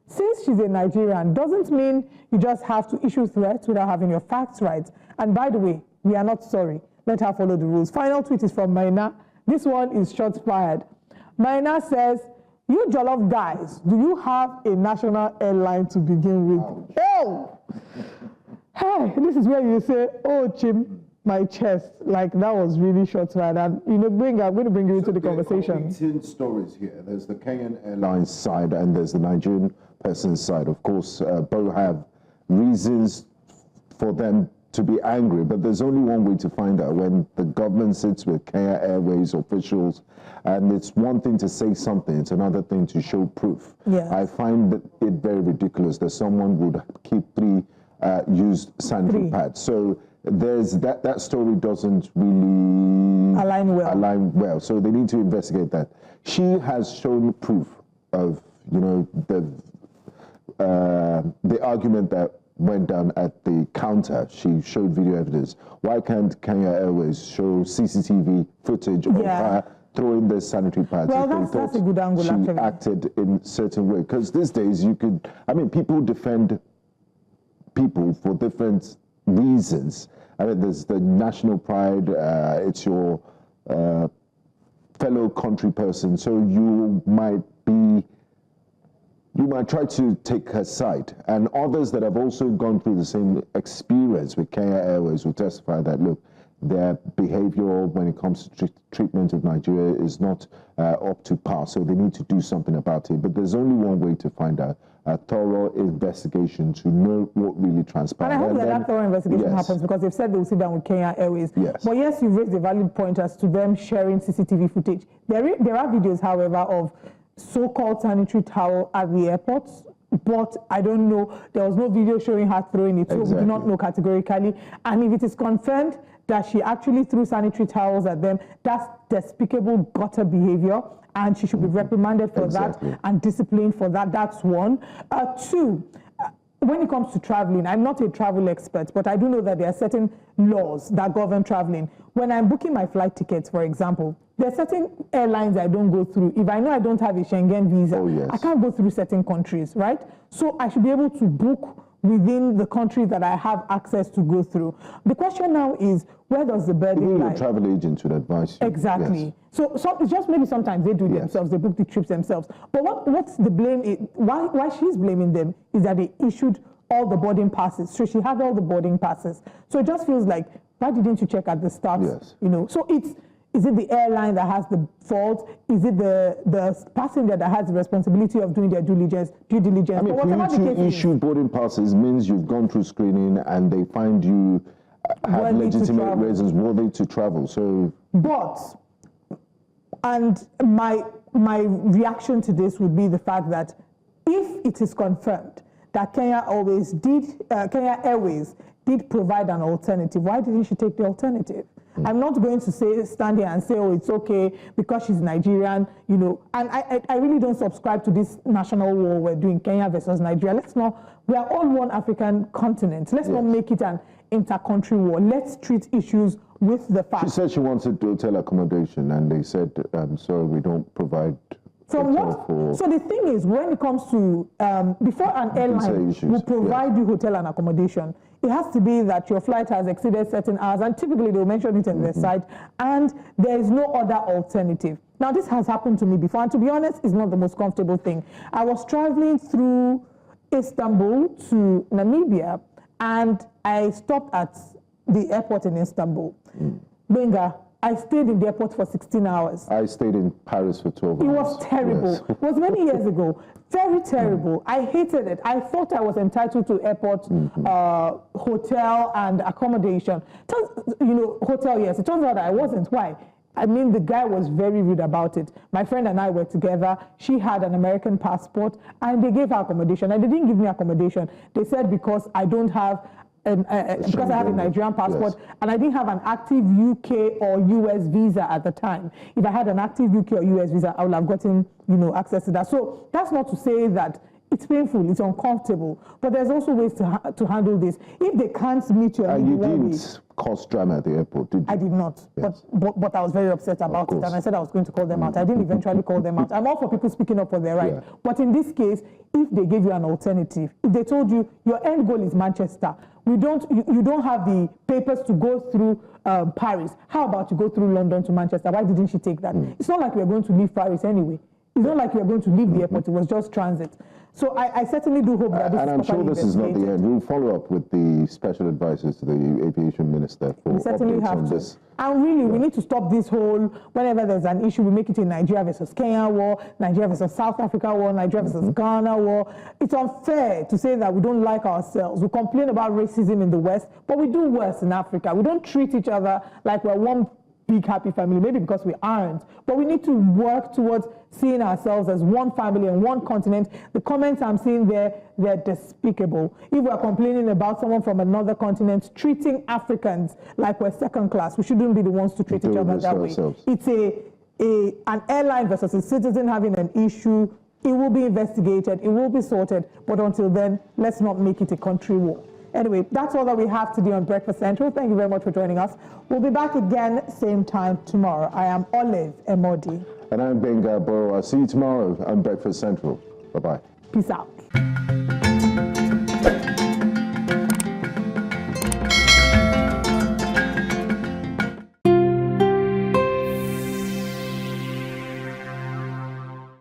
Since she's a Nigerian, doesn't mean you just have to issue threats without having your facts right. And by the way, we are not sorry. let her follow the rules. Final tweet is from Maina. This one is shots fired. Maina says, you Jollof guys, do you have a national airline to begin with? Oh! Hey, this is where you say, oh, Chim, my chest. Like, that was really shots fired. And, you know, I'm going to bring you into the conversation. There are 18 stories here. There's the Kenyan Airlines side and there's the Nigerian person's side. Of course, both have reasons for them to be angry, but there's only one way to find out. When the government sits with Kenya Airways officials, and it's one thing to say something, it's another thing to show proof. Yes. I find it very ridiculous that someone would keep 3 used sanitary pads. So there's that story doesn't really align well. So they need to investigate that. She has shown proof of, you know, the argument that went down at the counter. She showed video evidence. Why can't Kenya Airways show CCTV footage of her throwing the sanitary pads? Well, that's a good angle, she actually. acted in a certain way. Because these days you could, I mean, people defend people for different reasons. I mean, there's the national pride, it's your fellow country person, so you might try to take her side. And others that have also gone through the same experience with Kenya Airways will testify that, look, their behavior when it comes to treatment of Nigeria is not up to par, so they need to do something about it. But there's only one way to find out: a thorough investigation to know what really transpired. And I hope that thorough investigation happens, because they've said they'll sit down with Kenya Airways. Yes. But yes, you've raised a valid point as to them sharing CCTV footage. There are videos, however, of so-called sanitary towel at the airports, but I don't know. There was no video showing her throwing it, so we do not know categorically. And if it is confirmed that she actually threw sanitary towels at them, that's despicable gutter behavior, and she should be reprimanded for that and disciplined for that. That's one. 2, when it comes to traveling, I'm not a travel expert, but I do know that there are certain laws that govern traveling. When I'm booking my flight tickets, for example, there are certain airlines I don't go through. If I know I don't have a Schengen visa, I can't go through certain countries, right? So I should be able to book within the country that I have access to go through. The question now is, where does the burden lie? Your travel agent should advise you. Exactly. Yes. So it's just maybe sometimes they do it themselves, they book the trips themselves. But what's the blame? Why she's blaming them is that they issued all the boarding passes. So she had all the boarding passes. So it just feels like, why didn't you check at the start? Yes. You know, so is it the airline that has the fault? Is it the passenger that has the responsibility of doing their due diligence? I mean, for you to issue boarding passes means you've gone through screening and they find you have legitimate reasons worthy to travel. So, and my reaction to this would be the fact that if it is confirmed that Kenya Airways did provide an alternative, why didn't she take the alternative? I'm not going to stand here and say, oh, it's okay because she's Nigerian, you know. And I really don't subscribe to this national war we're doing, Kenya versus Nigeria. We are all one African continent. Let's not make it an inter-country war. Let's treat issues with the facts. She said she wanted hotel accommodation, and they said, sorry, we don't provide. From what? So the thing is, when it comes to, before an airline will provide you hotel and accommodation, it has to be that your flight has exceeded certain hours, and typically they'll mention it on their site, and there is no other alternative. Now, this has happened to me before, and to be honest, it's not the most comfortable thing. I was traveling through Istanbul to Namibia, and I stopped at the airport in Istanbul. Benga, I stayed in the airport for 16 hours. I stayed in Paris for 12 hours. It was terrible. Yes. It was many years ago. Very terrible. I hated it. I thought I was entitled to airport hotel and accommodation. Hotel, yes. It turns out I wasn't. Why? I mean, the guy was very rude about it. My friend and I were together. She had an American passport, and they gave her accommodation. And they didn't give me accommodation. They said because I don't have because I have a Nigerian passport, and I didn't have an active UK or US visa at the time. If I had an active UK or US visa, I would have gotten, access to that. So that's not to say that it's painful, it's uncomfortable, but there's also ways to handle this. If they can't meet you, and you didn't cause drama at the airport, did you? I did not, but I was very upset about it, and I said I was going to call them out. I didn't eventually call them out. I'm all for people speaking up for their right, but in this case, if they gave you an alternative, if they told you your end goal is Manchester, you don't have the papers to go through Paris. How about you go through London to Manchester? Why didn't she take that? It's not like we're going to leave Paris anyway. It's not like we're going to leave the airport. It was just transit. So I certainly do hope that this and I'm sure this is not the end. We'll follow up with the special advisors to the aviation minister for updates on this. And really, we need to stop this whole, whenever there's an issue, we make it a Nigeria versus Kenya war, Nigeria versus South Africa war, Nigeria versus Ghana war. It's unfair to say that we don't like ourselves. We complain about racism in the West, but we do worse in Africa. We don't treat each other like we're one big happy family, maybe because we aren't, but we need to work towards seeing ourselves as one family and one continent. The comments I'm seeing there, they're despicable. If we're complaining about someone from another continent treating Africans like we're second class, we shouldn't be the ones to treat each other that way. It's an airline versus a citizen having an issue. It will be investigated, it will be sorted, but until then, let's not make it a country war. Anyway, that's all that we have today on Breakfast Central. Thank you very much for joining us. We'll be back again same time tomorrow. I am Olive Emodi. And I'm Benga Boro. I'll see you tomorrow on Breakfast Central. Bye-bye. Peace out.